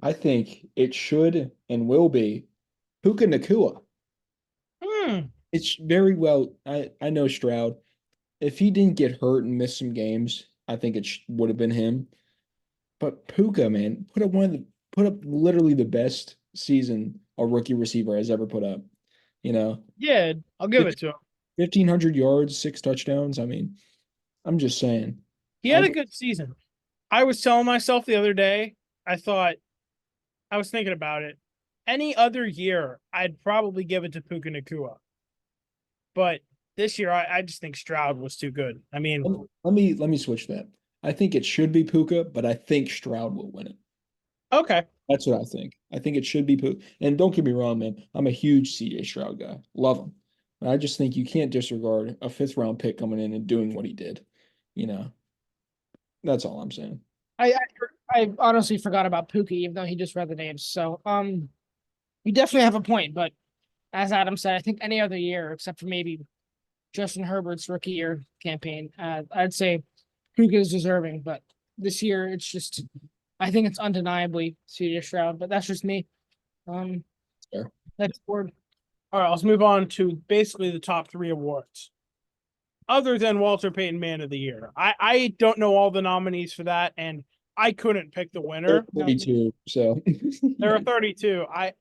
I think it should and will be Puka Nacua. It's very well. I know Stroud. If he didn't get hurt and miss some games, I think it would have been him. But Puka, man, put up literally the best season a rookie receiver has ever put up. You know, yeah, I'll give it to him. 1,500 yards, 6 touchdowns. I mean, I'm just saying. He had a good season. I was telling myself the other day, I was thinking about it. Any other year, I'd probably give it to Puka Nacua. But this year, I just think Stroud was too good. I mean, Let me switch that. I think it should be Puka, but I think Stroud will win it. okay. That's what I think. I think it should be Puka. And don't get me wrong, man. I'm a huge CJ Stroud guy. Love him. But I just think you can't disregard a 5th-round pick coming in and doing what he did. You know, that's all I'm saying. I honestly forgot about Pookie, even though he just read the names. So you definitely have a point, but as Adam said, I think any other year except for maybe Justin Herbert's rookie year campaign, I'd say Puka is deserving, but this year it's just I think it's undeniably CJ Stroud, but that's just me. Fair. That's word. All right, let's move on to basically the top 3 awards. Other than Walter Payton Man of the Year. I don't know all the nominees for that, and I couldn't pick the winner. 32, so There are 32. I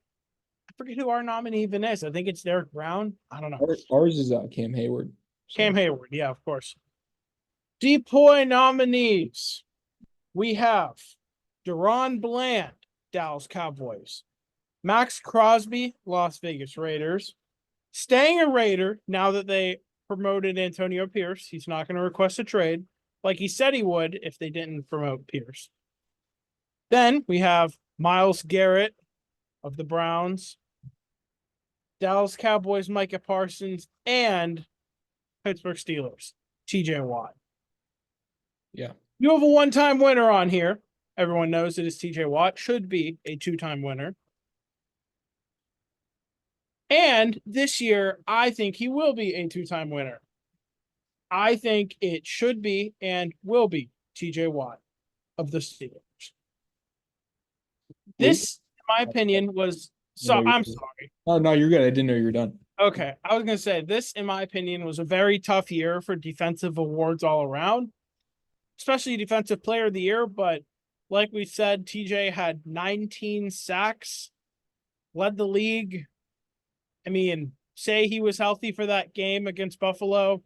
forget who our nominee even is. I think it's Derek Brown. I don't know. Ours is Cam Hayward. So. Cam Hayward, yeah, of course. Depoy nominees. We have Deron Bland, Dallas Cowboys. Max Crosby, Las Vegas Raiders. Staying a Raider now that they promoted Antonio Pierce. He's not going to request a trade like he said he would if they didn't promote Pierce. Then we have Myles Garrett of the Browns, Dallas Cowboys, Micah Parsons, and Pittsburgh Steelers, TJ Watt. Yeah. You have a one-time winner on here. Everyone knows it is TJ Watt. Should be a 2-time winner. And this year, I think he will be a 2-time winner. I think it should be and will be TJ Watt of the Steelers. This, in my opinion, was I'm sorry. Oh no, you're good. I didn't know you were done. Okay. I was gonna say this, in my opinion, was a very tough year for defensive awards all around, especially defensive player of the year. But like we said, TJ had 19 sacks, led the league. I mean, say he was healthy for that game against Buffalo,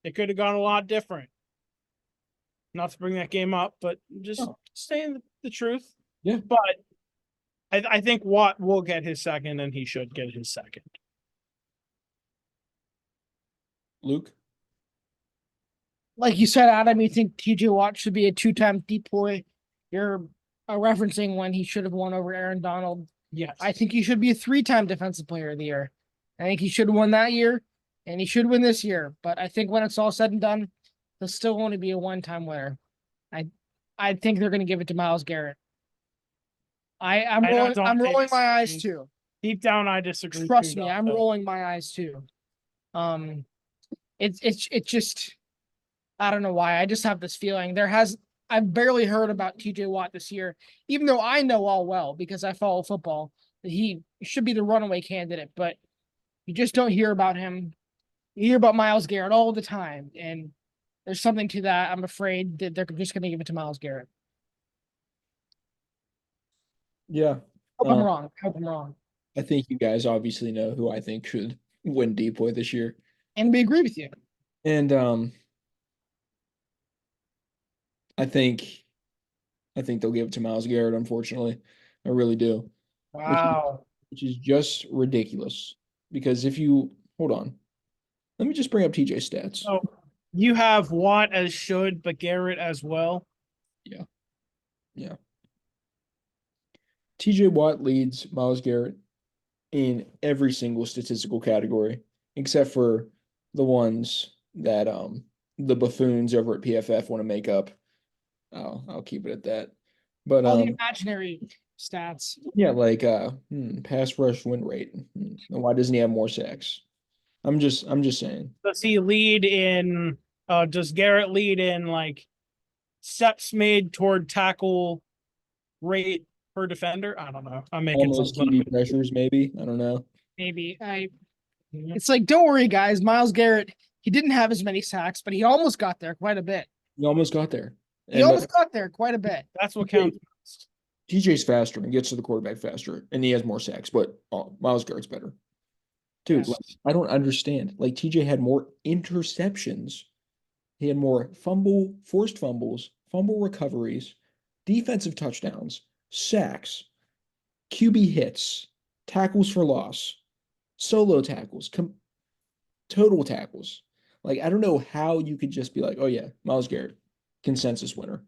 it could have gone a lot different. Not to bring that game up, but just saying the truth. Yeah. But I think Watt will get his second, and he should get his second. Luke? Like you said, Adam, you think TJ Watt should be a 2-time depoy. You're referencing when he should have won over Aaron Donald. Yes. I think he should be a 3-time defensive player of the year. I think he should have won that year, and he should win this year. But I think when it's all said and done, he'll still only be a 1-time winner. I think they're going to give it to Myles Garrett. I'm I don't rolling. I'm rolling my eyes disagree. too. Deep down, I disagree. Trust too, me, though, I'm but rolling my eyes too. It's just I don't know why. I just have this feeling I've barely heard about TJ Watt this year, even though I know all well because I follow football that he should be the runaway candidate, but you just don't hear about him. You hear about Myles Garrett all the time, and there's something to that. I'm afraid that they're just going to give it to Myles Garrett. Yeah. Hope I'm wrong. Hope I'm wrong. I think you guys obviously know who I think should win Depoy this year. And we agree with you. And I think they'll give it to Myles Garrett, unfortunately. I really do. wow. Which is just ridiculous. Because if you hold on, let me just bring up TJ stats. So you have Watt as should, but Garrett as well. Yeah. Yeah. TJ Watt leads Myles Garrett in every single statistical category, except for the ones that the buffoons over at PFF want to make up. I'll keep it at that. But All the imaginary stats. yeah, like pass rush win rate. Why doesn't he have more sacks? I'm just saying. Does he lead in? Does Garrett lead in like steps made toward tackle rate per defender? I don't know. I'm making Almost something QB up. pressures, maybe. I don't know. Maybe. It's like, don't worry, guys. Myles Garrett, he didn't have as many sacks, but he almost got there quite a bit. He almost got there. He almost got there quite a bit. That's what counts. TJ's faster and gets to the quarterback faster, and he has more sacks, but Myles Garrett's better. Dude, Yes. like, I don't understand. Like TJ had more interceptions. He had more forced fumbles, fumble recoveries, defensive touchdowns, sacks, QB hits, tackles for loss, solo tackles, total tackles. Like, I don't know how you could just be like, oh yeah, Myles Garrett, consensus winner.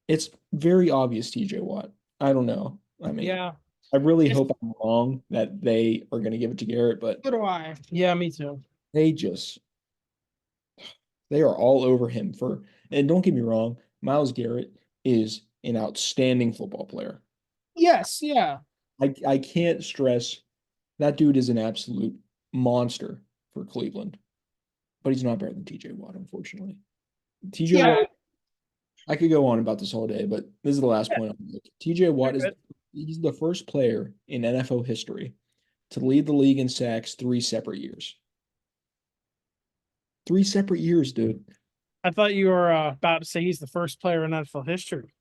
It's very obvious TJ Watt. I don't know. I mean, Yeah. I really hope I'm wrong that they are going to give it to Garrett, but So do I. Yeah, me too. they are all over him and don't get me wrong, Myles Garrett is an outstanding football player. Yes, yeah. I can't stress that dude is an absolute monster for Cleveland, but he's not better than TJ Watt, unfortunately. TJ Yeah. Watt, I could go on about this all day, but this is the last point I'll make. TJ Watt he's the first player in NFL history to lead the league in sacks 3 separate years. 3 separate years, dude. I thought you were about to say he's the first player in NFL history.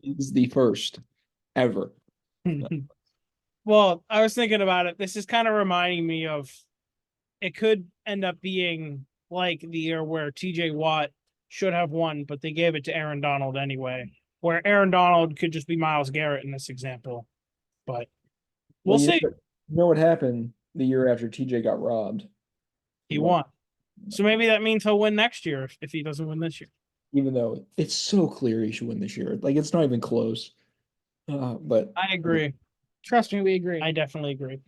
He's the first ever. Well, I was thinking about it. This is kind of reminding me of it could end up being like the year where TJ Watt should have won, but they gave it to Aaron Donald anyway, where Aaron Donald could just be Myles Garrett in this example. But we'll see. You know what happened the year after TJ got robbed? He won. So maybe that means he'll win next year if he doesn't win this year. Even though it's so clear he should win this year. Like, it's not even close. But I agree. Trust me, we agree. I definitely agree.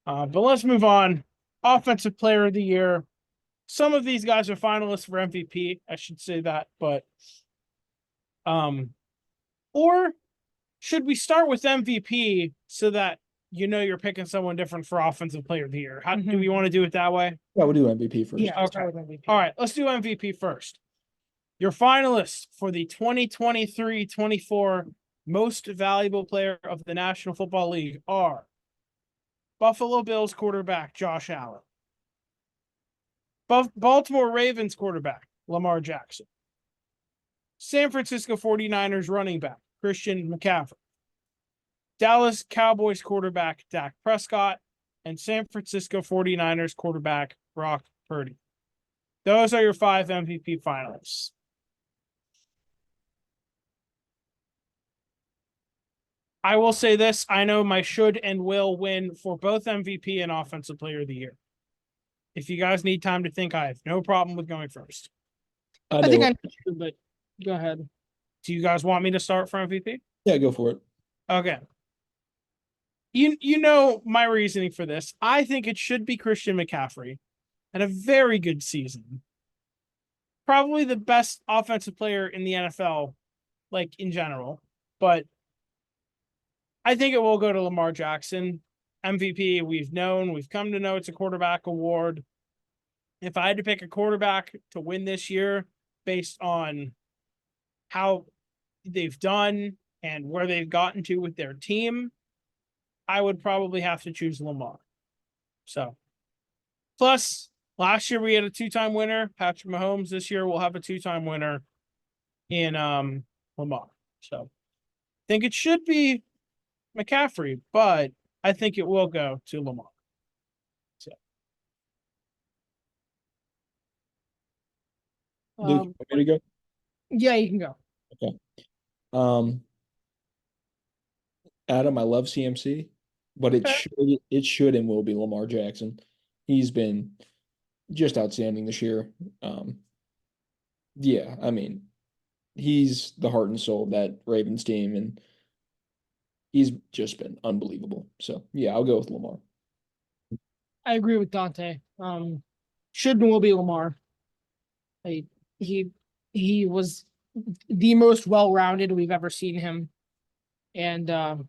But let's move on. Offensive Player of the Year. Some of these guys are finalists for MVP. I should say that, but or should we start with MVP so that you know you're picking someone different for Offensive Player of the Year? How do we want to do it that way? yeah, we'll do MVP first. Yeah, Okay. start with MVP. All right, let's do MVP first. Your finalists for the 2023-24 Most Valuable Player of the National Football League are Buffalo Bills quarterback Josh Allen, Baltimore Ravens quarterback Lamar Jackson, San Francisco 49ers running back Christian McCaffrey, Dallas Cowboys quarterback Dak Prescott, and San Francisco 49ers quarterback Brock Purdy. Those are your 5 MVP finalists. I will say this. I know my should and will win for both MVP and Offensive Player of the Year. If you guys need time to think, I have no problem with going first. I think I need to, but go ahead. Do you guys want me to start for MVP? Yeah, go for it. Okay. You know my reasoning for this. I think it should be Christian McCaffrey. Had a very good season. Probably the best offensive player in the NFL, like in general. But I think it will go to Lamar Jackson. MVP, we've come to know it's a quarterback award. If I had to pick a quarterback to win this year based on how they've done and where they've gotten to with their team, I would probably have to choose Lamar. So, plus last year we had a 2-time winner, Patrick Mahomes. This year we'll have a 2-time winner in Lamar. So, I think it should be McCaffrey, but I think it will go to Lamar. So, Luke, you want me to go? Yeah, you can go. Okay. Adam, I love CMC, but it should and will be Lamar Jackson. He's been just outstanding this year. Yeah, I mean, he's the heart and soul of that Ravens team, and he's just been unbelievable. So yeah, I'll go with Lamar. I agree with Dante. Should and will be Lamar. He was the most well-rounded we've ever seen him, and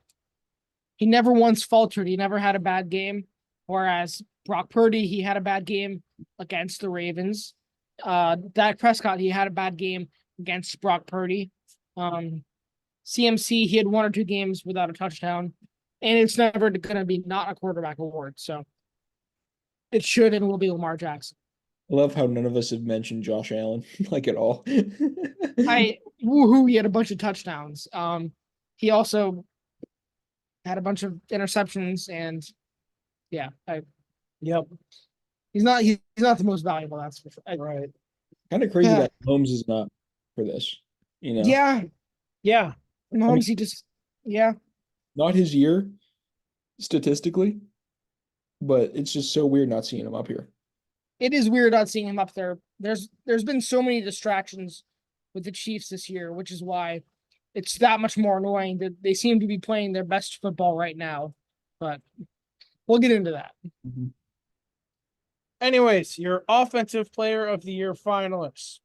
he never once faltered. He never had a bad game. Whereas Brock Purdy, he had a bad game against the Ravens. Dak Prescott, he had a bad game against Brock Purdy. CMC, he had 1 or 2 games without a touchdown, and it's never going to be not a quarterback award. So it should and will be Lamar Jackson. I love how none of us have mentioned Josh Allen like at all. Woohoo, he had a bunch of touchdowns. He also had a bunch of interceptions, and yeah, yep. He's not the most valuable, that's for sure. Right. Kind of crazy Yeah. that Holmes is not for this. You know, Yeah. Mahomes, he just not his year statistically, but it's just so weird not seeing him up here. it is weird not seeing him up there. There's been so many distractions with the Chiefs this year, which is why it's that much more annoying that they seem to be playing their best football right now. But we'll get into that. Anyways, your offensive player of the year finalists.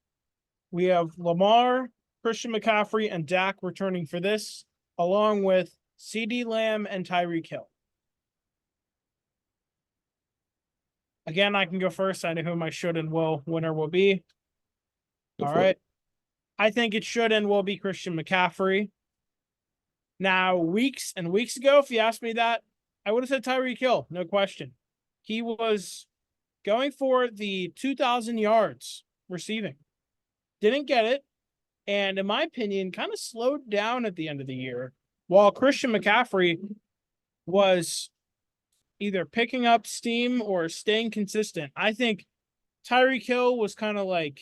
We have Lamar, Christian McCaffrey, and Dak returning for this, along with CeeDee Lamb and Tyreek Hill. Again, I can go first. I know who my should and will winner will be. Go All for it. right. I think it should and will be Christian McCaffrey. Now, weeks and weeks ago, if you asked me that, I would have said Tyreek Hill, no question. He was going for the 2,000 yards receiving. Didn't get it. And in my opinion, kind of slowed down at the end of the year. While Christian McCaffrey was either picking up steam or staying consistent. I think Tyreek Hill was kind of like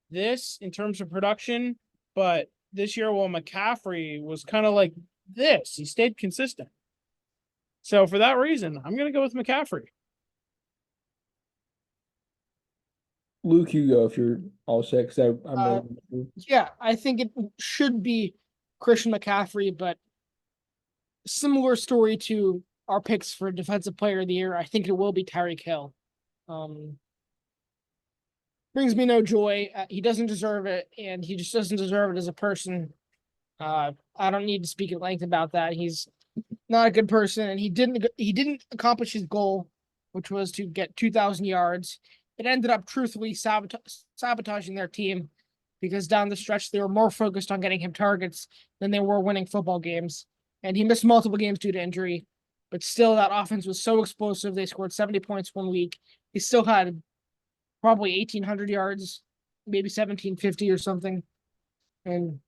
this in terms of production, but this year, while McCaffrey was kind of like this, he stayed consistent. So for that reason, I'm going to go with McCaffrey. Luke, you go if you're all set. Because I'm Yeah, I think it should be Christian McCaffrey, but similar story to our picks for Defensive Player of the Year. I think it will be Tyreek Hill. Brings me no joy. He doesn't deserve it, and he just doesn't deserve it as a person. I don't need to speak at length about that. He's not a good person, and he didn't accomplish his goal, which was to get 2,000 yards. It ended up truthfully sabotaging their team because down the stretch they were more focused on getting him targets than they were winning football games. And he missed multiple games due to injury, but still that offense was so explosive. They scored 70 points one week. He still had probably 1,800 yards, maybe 1,750 or something. And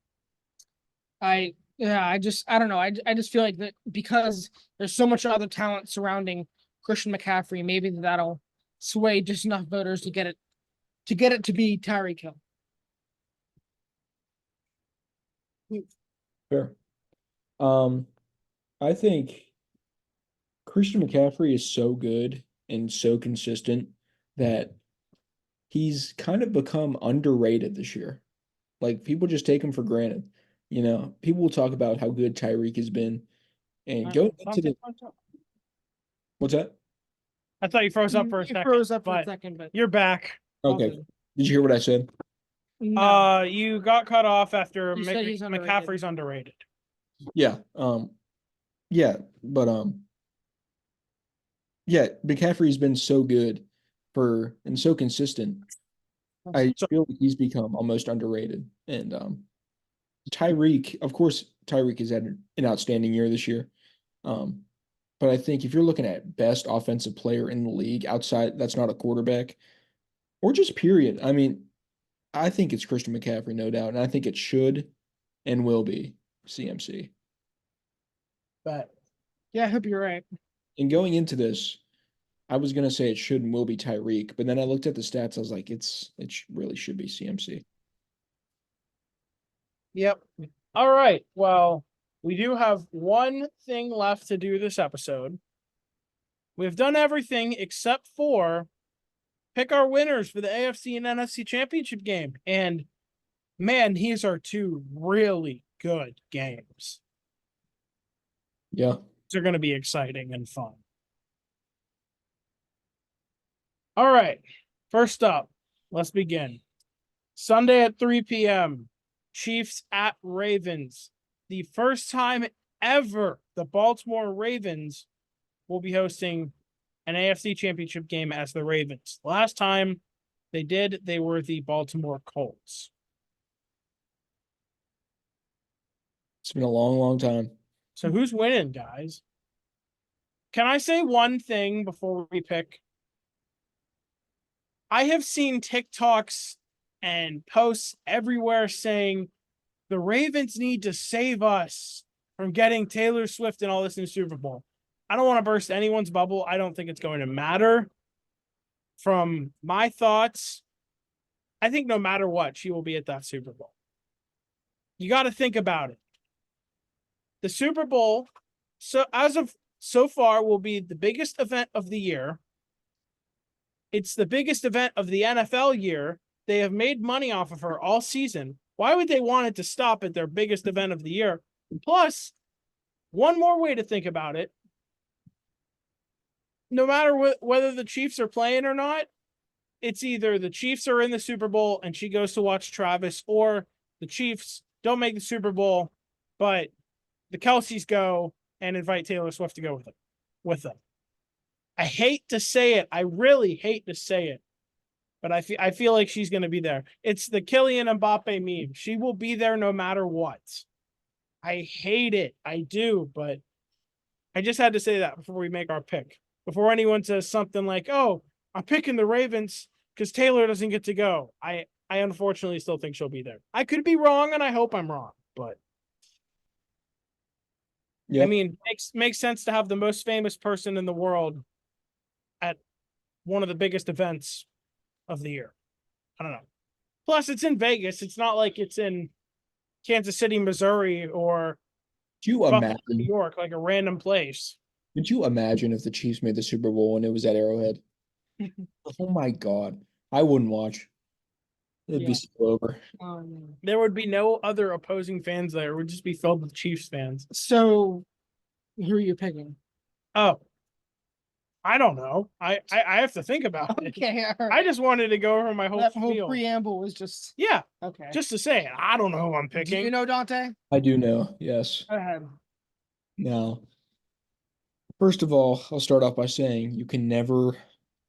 I don't know. I just feel like that because there's so much other talent surrounding Christian McCaffrey, maybe that'll sway just enough voters to get it to be Tyreek Hill. fair. I think Christian McCaffrey is so good and so consistent that he's kind of become underrated this year. Like people just take him for granted. You know, people will talk about how good Tyreek has been, and go into the what's that? I thought you froze up for a You second. froze up for a but second, but you're back. Okay, did you hear what I said? no. You got cut off after You said he's underrated. McCaffrey's underrated. Yeah. Yeah, but yeah, McCaffrey's been so good and so consistent. I So feel like he's become almost underrated. And Tyreek, of course, Tyreek has had an outstanding year this year. Um, but I think if you're looking at best offensive player in the league outside, that's not a quarterback or just period. I mean, I think it's Christian McCaffrey, no doubt, and I think it should and will be CMC. but Yeah, I hope you're right. And going into this, I was gonna say it should and will be Tyreek, but then I looked at the stats. I was like, really should be CMC. yep. All right. Well, we do have one thing left to do this episode. We've done everything except for pick our winners for the AFC and NFC championship game. And man, these are two really good games. Yeah. They're going to be exciting and fun. All right. First up, let's begin. Sunday at 3 p.m., Chiefs at Ravens. The first time ever the Baltimore Ravens will be hosting an AFC championship game as the Ravens. Last time they did, they were the Baltimore Colts. It's been a long, long time. So who's winning, guys? Can I say one thing before we pick? I have seen TikToks and posts everywhere saying the Ravens need to save us from getting Taylor Swift and all this in the Super Bowl. I don't want to burst anyone's bubble. I don't think it's going to matter. From my thoughts, I think no matter what, she will be at that Super Bowl. You got to think about it. The Super Bowl, so far, will be the biggest event of the year. It's the biggest event of the NFL year. They have made money off of her all season. Why would they want it to stop at their biggest event of the year? Plus, one more way to think about it. No matter whether the Chiefs are playing or not, it's either the Chiefs are in the Super Bowl and she goes to watch Travis, or the Chiefs don't make the Super Bowl, but the Kelseys go and invite Taylor Swift to go with them. I hate to say it. I really hate to say it, but I feel like she's going to be there. It's the Kylian Mbappe meme. She will be there no matter what. I hate it. I do, but I just had to say that before we make our pick. Before anyone says something like, "Oh, I'm picking the Ravens because Taylor doesn't get to go." I unfortunately still think she'll be there. I could be wrong, and I hope I'm wrong, but Yep. I mean, makes sense to have the most famous person in the world at one of the biggest events of the year. I don't know. Plus, it's in Vegas. It's not like it's in Kansas City, Missouri, or Could you Buffalo, imagine? New York, like a random place. Could you imagine if the Chiefs made the Super Bowl and it was at Arrowhead? Oh my God. I wouldn't watch. It'd be Yeah. so over. There would be no other opposing fans there. It would just be filled with Chiefs fans. So, who are you picking? Oh, I don't know. I have to think about it. Okay, all I right. just wanted to go over my whole That whole spiel. preamble was just Yeah, okay. just to say it. I don't know who I'm Do picking. you know Dante? I do know, yes. Go ahead. Now, first of all, I'll start off by saying you can never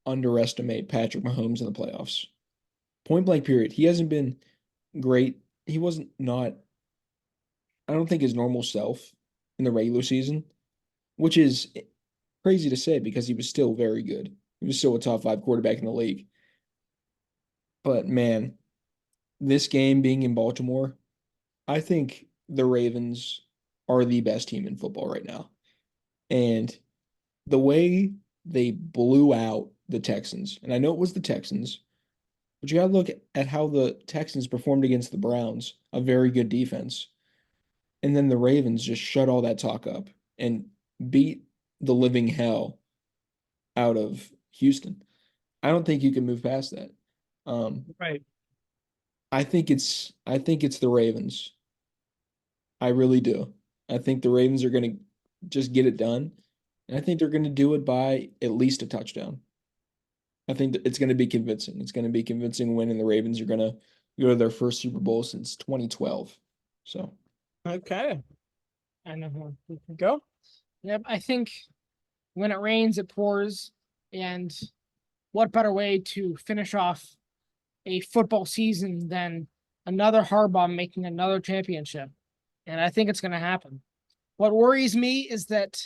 underestimate Patrick Mahomes in the playoffs. Point blank period. He hasn't been great. He wasn't not, I don't think his normal self in the regular season, which is crazy to say because he was still very good. He was still a top 5 quarterback in the league. But man, this game being in Baltimore, I think the Ravens are the best team in football right now. And the way they blew out the Texans, and I know it was the Texans, but you got to look at how the Texans performed against the Browns, a very good defense. And then the Ravens just shut all that talk up and beat the living hell out of Houston. I don't think you can move past that. Right. I think it's the Ravens. I really do. I think the Ravens are going to just get it done. And I think they're going to do it by at least a touchdown. I think that it's going to be convincing. It's going to be a convincing win, and the Ravens are going to go to their first Super Bowl since 2012. So, Okay. I know who you can go. Yep, I think when it rains, it pours, and what better way to finish off a football season than another Harbaugh making another championship? And I think it's going to happen. What worries me is that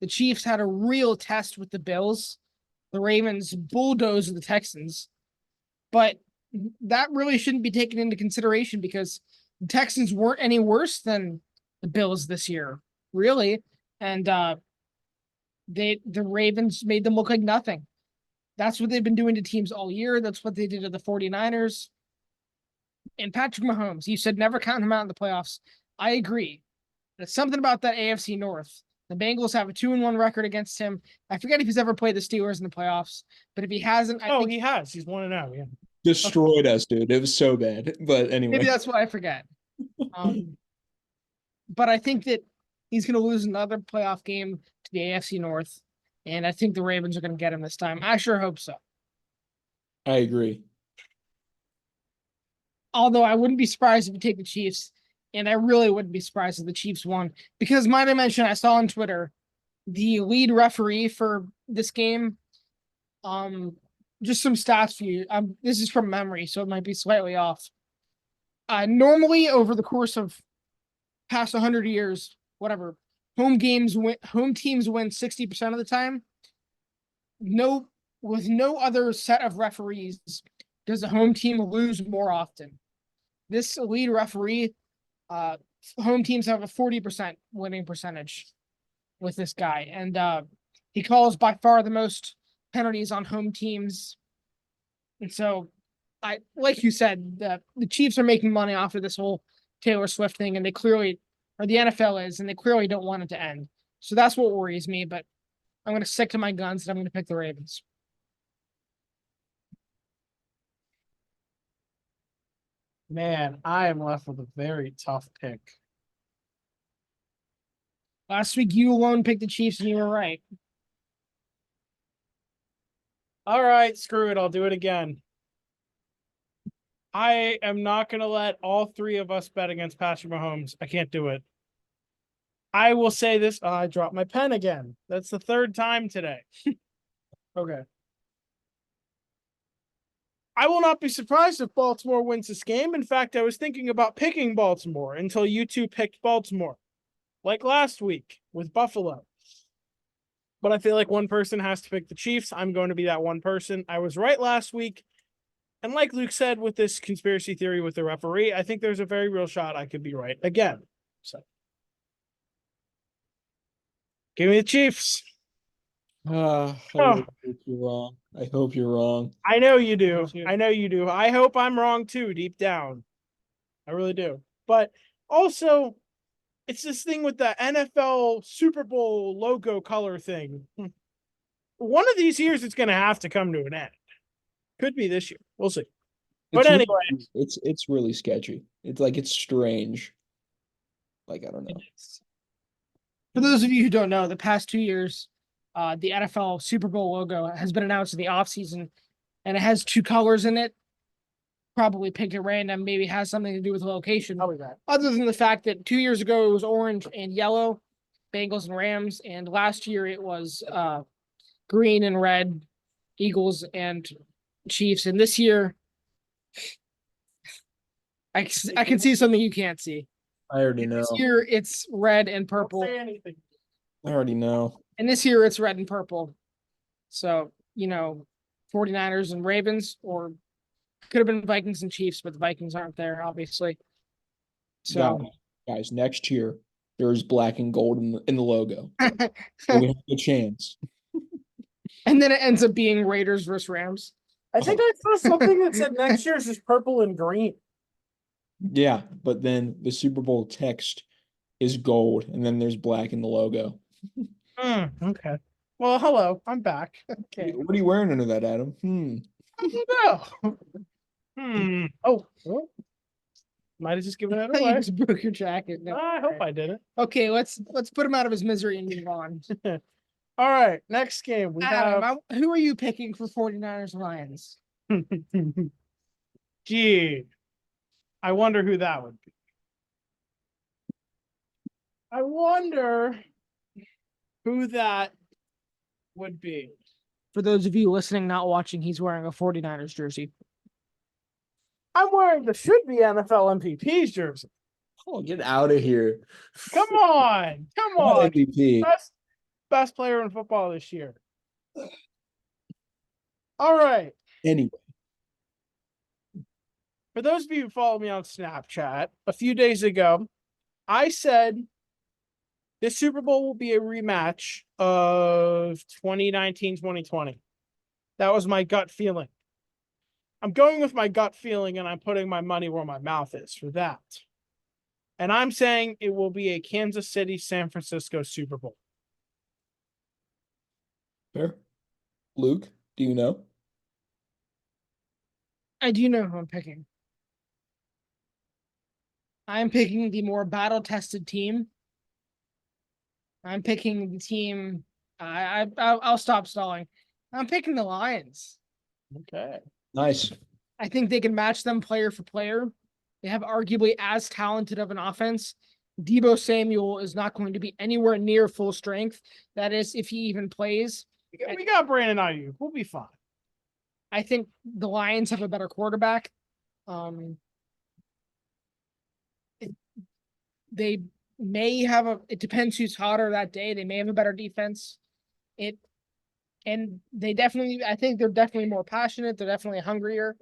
the Chiefs had a real test with the Bills. The Ravens bulldozed the Texans, but that really shouldn't be taken into consideration because the Texans weren't any worse than the Bills this year, really. And the Ravens made them look like nothing. That's what they've been doing to teams all year. That's what they did to the 49ers. And Patrick Mahomes, you said never count him out in the playoffs. I agree. There's something about that AFC North. The Bengals have a 2-1 record against him. I forget if he's ever played the Steelers in the playoffs, but if he hasn't, I think he has. He's 1-0. Yeah. Destroyed us, dude. It was so bad. But anyway. maybe that's why I forget. But I think that he's going to lose another playoff game to the AFC North, and I think the Ravens are going to get him this time. I sure hope so. I agree. Although I wouldn't be surprised if you take the Chiefs, and I really wouldn't be surprised if the Chiefs won. Because might I mention, I saw on Twitter, the lead referee for this game, just some stats for you. This is from memory, so it might be slightly off. Normally, over the course of past 100 years, whatever, home teams win 60% of the time. With no other set of referees does the home team lose more often. This lead referee, home teams have a 40% winning percentage with this guy, and he calls by far the most penalties on home teams. And so, like you said, the Chiefs are making money off of this whole Taylor Swift thing, and they clearly, or the NFL is, and they clearly don't want it to end. So that's what worries me, but I'm going to stick to my guns and I'm going to pick the Ravens. Man, I am left with a very tough pick. Last week, you alone picked the Chiefs and you were right. All right, screw it. I'll do it again. I am not going to let all three of us bet against Patrick Mahomes. I can't do it. I will say this. Oh, I dropped my pen again. That's the third time today. Okay. I will not be surprised if Baltimore wins this game. In fact, I was thinking about picking Baltimore until you two picked Baltimore, like last week with Buffalo. But I feel like one person has to pick the Chiefs. I'm going to be that one person. I was right last week. And like Luke said with this conspiracy theory with the referee, I think there's a very real shot I could be right again. So give me the Chiefs. I really hope you're wrong. I hope you're wrong. I know you do. I know you do. I hope I'm wrong too, deep down. I really do. But also, it's this thing with the NFL Super Bowl logo color thing. One of these years, it's going to have to come to an end. Could be this year. We'll see. But anyway, it's really sketchy. It's strange. Like, I don't know. For those of you who don't know, the past 2 years, the NFL Super Bowl logo has been announced in the offseason, and it has 2 colors in it. Probably picked at random, maybe has something to do with the location. probably that. Other than the fact that 2 years ago it was orange and yellow, Bengals and Rams, and last year it was green and red, Eagles and Chiefs. And this year, I can see something you can't see. I already know. This year it's red and purple. Don't say anything. I already know. And this year it's red and purple. So, 49ers and Ravens, or could have been Vikings and Chiefs, but the Vikings aren't there, obviously. So, Guys, next year there's black and gold in the logo. So we have a chance. And then it ends up being Raiders versus Rams. I think I saw something that said next year's is purple and green. Yeah, but then the Super Bowl text is gold, and then there's black in the logo. Okay. Well, hello. I'm back. Okay. What are you wearing under that, Adam? I don't know. Oh. Might have just given that You away. just broke your jacket. No. I hope I didn't. Okay, let's put him out of his misery and move on. All right. Next game. We Adam, who are you picking for 49ers Lions? have. Gee. I wonder who that would be. I wonder. who that would be. For those of you listening, not watching, he's wearing a 49ers jersey. I'm wearing the should be NFL MVP's jersey. Oh, get out of here. Come on. Come Not on. MVP. Best player in football this year. All right. Anyway, For those of you who follow me on Snapchat, a few days ago, I said this Super Bowl will be a rematch of 2019-2020. That was my gut feeling. I'm going with my gut feeling, and I'm putting my money where my mouth is for that. And I'm saying it will be a Kansas City, San Francisco Super Bowl. fair. Luke, do you know? I do know who I'm picking. I'm picking the more battle-tested team. I'm picking the team. I'll stop stalling. I'm picking the Lions. Okay. Nice. I think they can match them player for player. They have arguably as talented of an offense. Deebo Samuel is not going to be anywhere near full strength. That is, if he even plays. We got Brandon Ayuk. We'll be fine. I think the Lions have a better quarterback. They may have it depends who's hotter that day. They may have a better defense. And they definitely, I think they're definitely more passionate. They're definitely hungrier.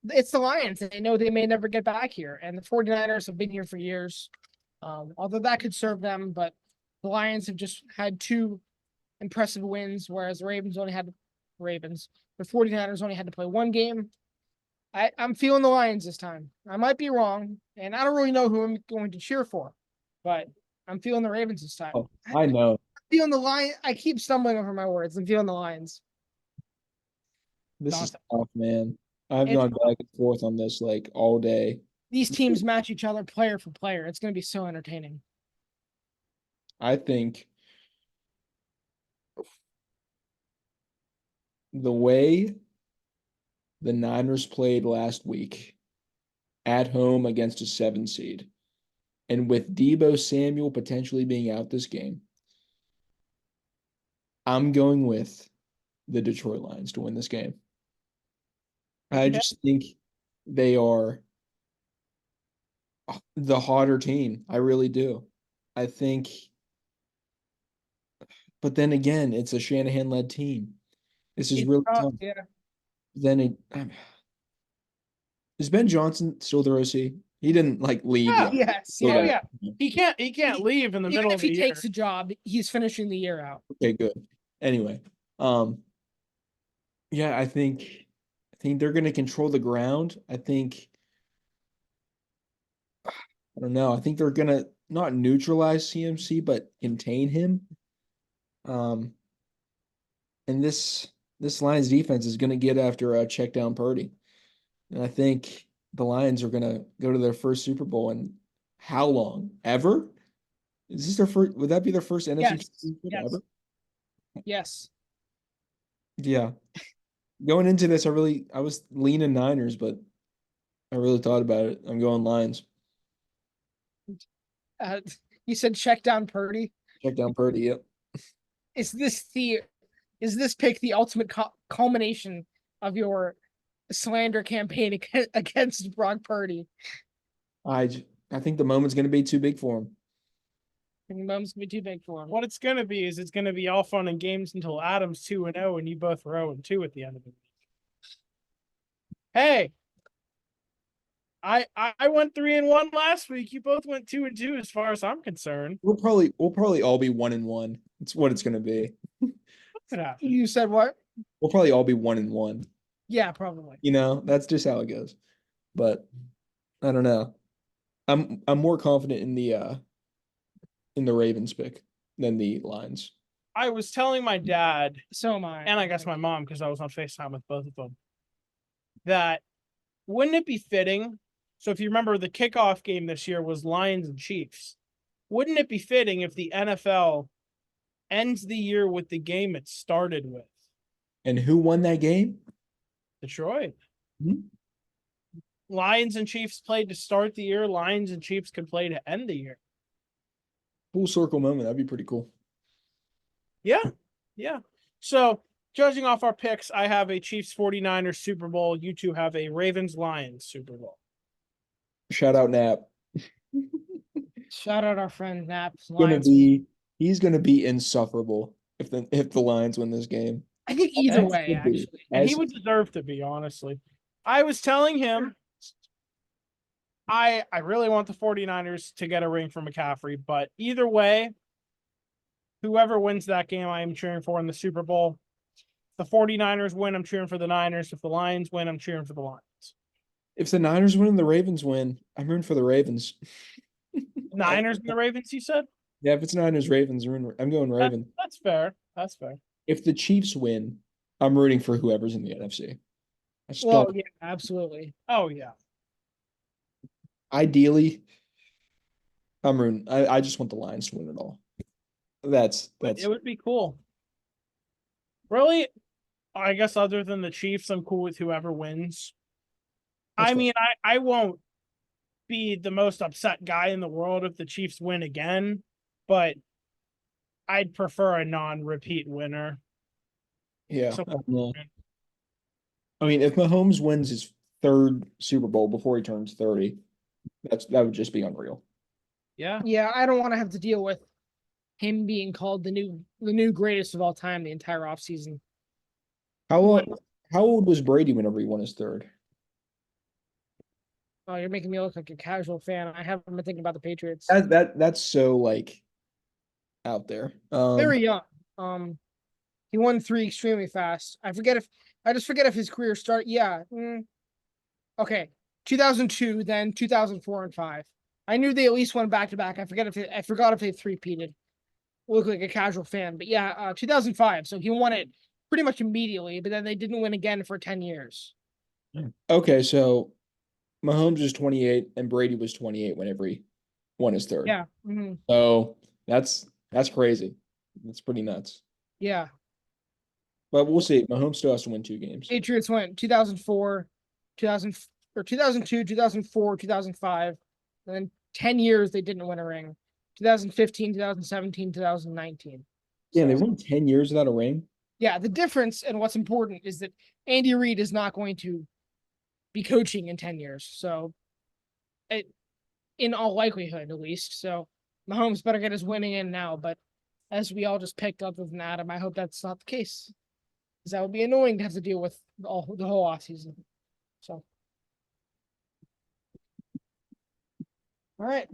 It's the Lions. They know they may never get back here. And the 49ers have been here for years. Although that could serve them, but the Lions have just had two impressive wins, whereas the Ravens only had Ravens. The 49ers only had to play one game. I'm feeling the Lions this time. I might be wrong, and I don't really know who I'm going to cheer for, but I'm feeling the Ravens this time. Oh, I know. I'm feeling the Lions. I keep stumbling over my words. I'm feeling the Lions. This is tough, man. I've It's gone back and forth on this like all day. These teams match each other player for player. It's going to be so entertaining. I think the way the Niners played last week at home against a 7 seed, and with Deebo Samuel potentially being out this game, I'm going with the Detroit Lions to win this game. I just think they are the hotter team. I really do. I think, but then again, it's a Shanahan-led team. This is really tough. Yeah. Then is Ben Johnson still the OC? He didn't like leave. Yeah. Yes. Still Yeah. there. Yeah. He can't leave in the Even middle if of the he year. takes a job, he's finishing the year out. Okay, good. Anyway, yeah, I think they're going to control the ground. I don't know. I think they're going to not neutralize CMC, but contain him. And this Lions defense is going to get after a check down Purdy. And I think the Lions are going to go to their first Super Bowl in how long? Ever? Is this their first? Would that be their first NFC Yes. championship Yes. ever? Yes. Yeah. Going into this, I was leaning Niners, but I really thought about it. I'm going Lions. You said check down Purdy. Check down Purdy. Yep. Is this pick the ultimate culmination of your slander campaign against Brock Purdy? I think the moment's going to be too big for him. And the moment's gonna be too big for him. What it's gonna be is it's gonna be all fun and games until Adam's 2-0 and you both are 0-2 at the end of the week. Hey, I went 3-1 last week. You both went 2-2 as far as I'm concerned. We'll probably all be 1-1. It's what it's going to be. What happened? You said what? We'll probably all be 1-1. Yeah, probably. That's just how it goes. But I don't know. I'm more confident in the Ravens pick than the Lions. I was telling my dad, So am I. and I guess my mom, because I was on FaceTime with both of them, that wouldn't it be fitting? So if you remember, the kickoff game this year was Lions and Chiefs. Wouldn't it be fitting if the NFL ends the year with the game it started with? And who won that game? Detroit. Hmm? Lions and Chiefs played to start the year. Lions and Chiefs could play to end the year. Full circle moment. That'd be pretty cool. Yeah. Yeah. So judging off our picks, I have a Chiefs 49ers Super Bowl. You two have a Ravens Lions Super Bowl. Shout out Nap. Shout out our friend Naps. Gonna Lions. he's gonna be insufferable if the Lions win this game. I think either As way, should be. actually. And he As would deserve to be, honestly. I was telling him I really want the 49ers to get a ring for McCaffrey, but either way, whoever wins that game, I am cheering for in the Super Bowl. If the 49ers win, I'm cheering for the Niners. If the Lions win, I'm cheering for the Lions. if the Niners win and the Ravens win, I'm rooting for the Ravens. Niners and the Ravens, you said? Yeah, if it's Niners Ravens, I'm going Ravens. That's fair. That's fair. If the Chiefs win, I'm rooting for whoever's in the NFC. I just Well, don't. yeah, absolutely. Oh, yeah. Ideally, I'm rooting. I just want the Lions to win it all. That's It would be cool. Really, I guess other than the Chiefs, I'm cool with whoever wins. That's I fine. mean, I won't be the most upset guy in the world if the Chiefs win again, but I'd prefer a non-repeat winner. Yeah. So I mean, if Mahomes wins his third Super Bowl before he turns 30, that would just be unreal. yeah. Yeah, I don't want to have to deal with him being called the new greatest of all time the entire offseason. How old was Brady whenever he won his third? Oh, you're making me look like a casual fan. I haven't been thinking about the Patriots. That's so like out there. Very young. He won 3 extremely fast. I just forget if his career started. Yeah. Okay. 2002, then 2004 and 5. I knew they at least won back to back. I forgot if they three-peated. Look like a casual fan, but yeah, 2005. So he won it pretty much immediately, but then they didn't win again for 10 years. Okay, so Mahomes was 28 and Brady was 28 whenever he won his third. Yeah. So that's crazy. That's pretty nuts. Yeah. But we'll see. Mahomes still has to win 2 games. Patriots went 2004, 2000 or 2002, 2004, 2005. And then 10 years they didn't win a ring. 2015, 2017, 2019. Yeah, they won 10 years without a ring. Yeah, the difference and what's important is that Andy Reid is not going to be coaching in 10 years. So, in all likelihood, at least. So, Mahomes better get his winning in now. But as we all just picked up with Adam, I hope that's not the case. Because that would be annoying to have to deal with the whole offseason. So, all right.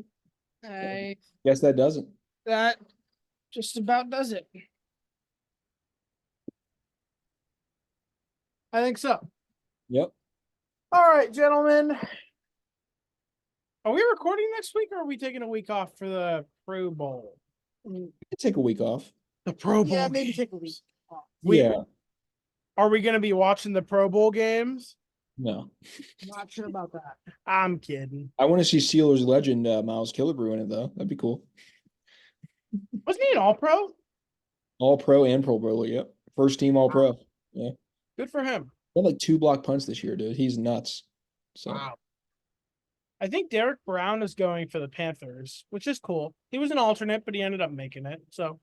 Guess that doesn't. That just about does it. I think so. Yep. All right, gentlemen. Are we recording next week or are we taking a week off for the Pro Bowl? Take a week off. The Pro Bowl. Yeah, maybe games. take a week off. Yeah. Are we going to be watching the Pro Bowl games? No. Not sure about that. I'm kidding. I want to see Steelers legend Miles Killebrew in it though. That'd be cool. Wasn't he an All-Pro? All Pro and Pro Bowler. Yep. First team All Pro. Yeah. Good for him. He had like 2 block punts this year, dude. He's nuts. So Wow. I think Derek Brown is going for the Panthers, which is cool. He was an alternate, but he ended up making it. So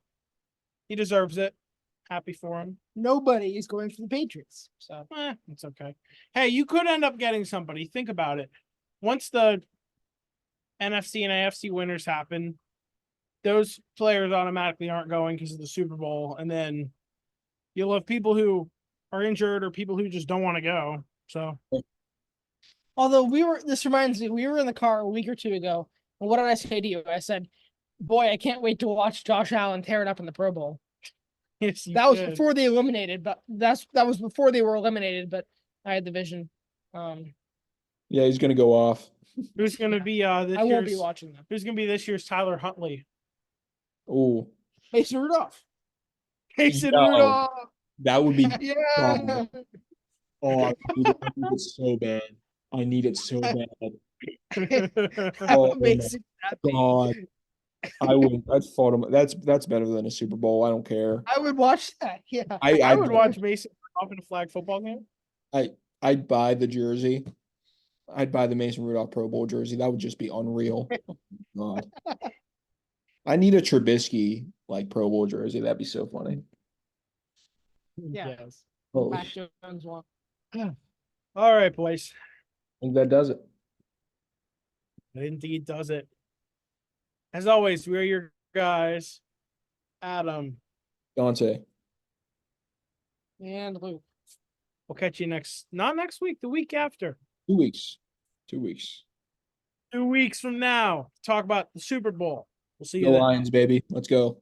he deserves it. Happy for him. Nobody is going for the Patriots. So It's okay. Hey, you could end up getting somebody. Think about it. Once the NFC and AFC winners happen, those players automatically aren't going because of the Super Bowl. And then you'll have people who are injured or people who just don't want to go. So although this reminds me, we were in the car a week or two ago. And what did I say to you? I said, boy, I can't wait to watch Josh Allen tear it up in the Pro Bowl. yes, That was before they eliminated, but that was before they were eliminated, but I had the vision. yeah, he's gonna go off. Who's going to be this I won't be year's? watching them. Who's going to be this year's Tyler Huntley? Oh, Mason Rudolph. Jason No. Rudolph. that would be. Yeah. Oh, I need it so bad. I need it so bad. How Oh, amazing would that be? God, I would. I'd fought him. That's better than a Super Bowl. I don't care. I would watch that. Yeah. I would watch Mason Rudolph in a flag football game. I'd buy the jersey. I'd buy the Mason Rudolph Pro Bowl jersey. That would just be unreal. Oh, God. I need a Trubisky like Pro Bowl jersey. That'd be so funny. Yeah. Yes. Holy Mac sh- Jones one. All right, boys. I think that does it. It indeed does it. As always, we're your guys. Adam. Dante. And Luke. We'll catch you not next week, the week after. 2 weeks. 2 weeks. 2 weeks from now. Talk about the Super Bowl. We'll see you Go then. Lions, baby. Let's go.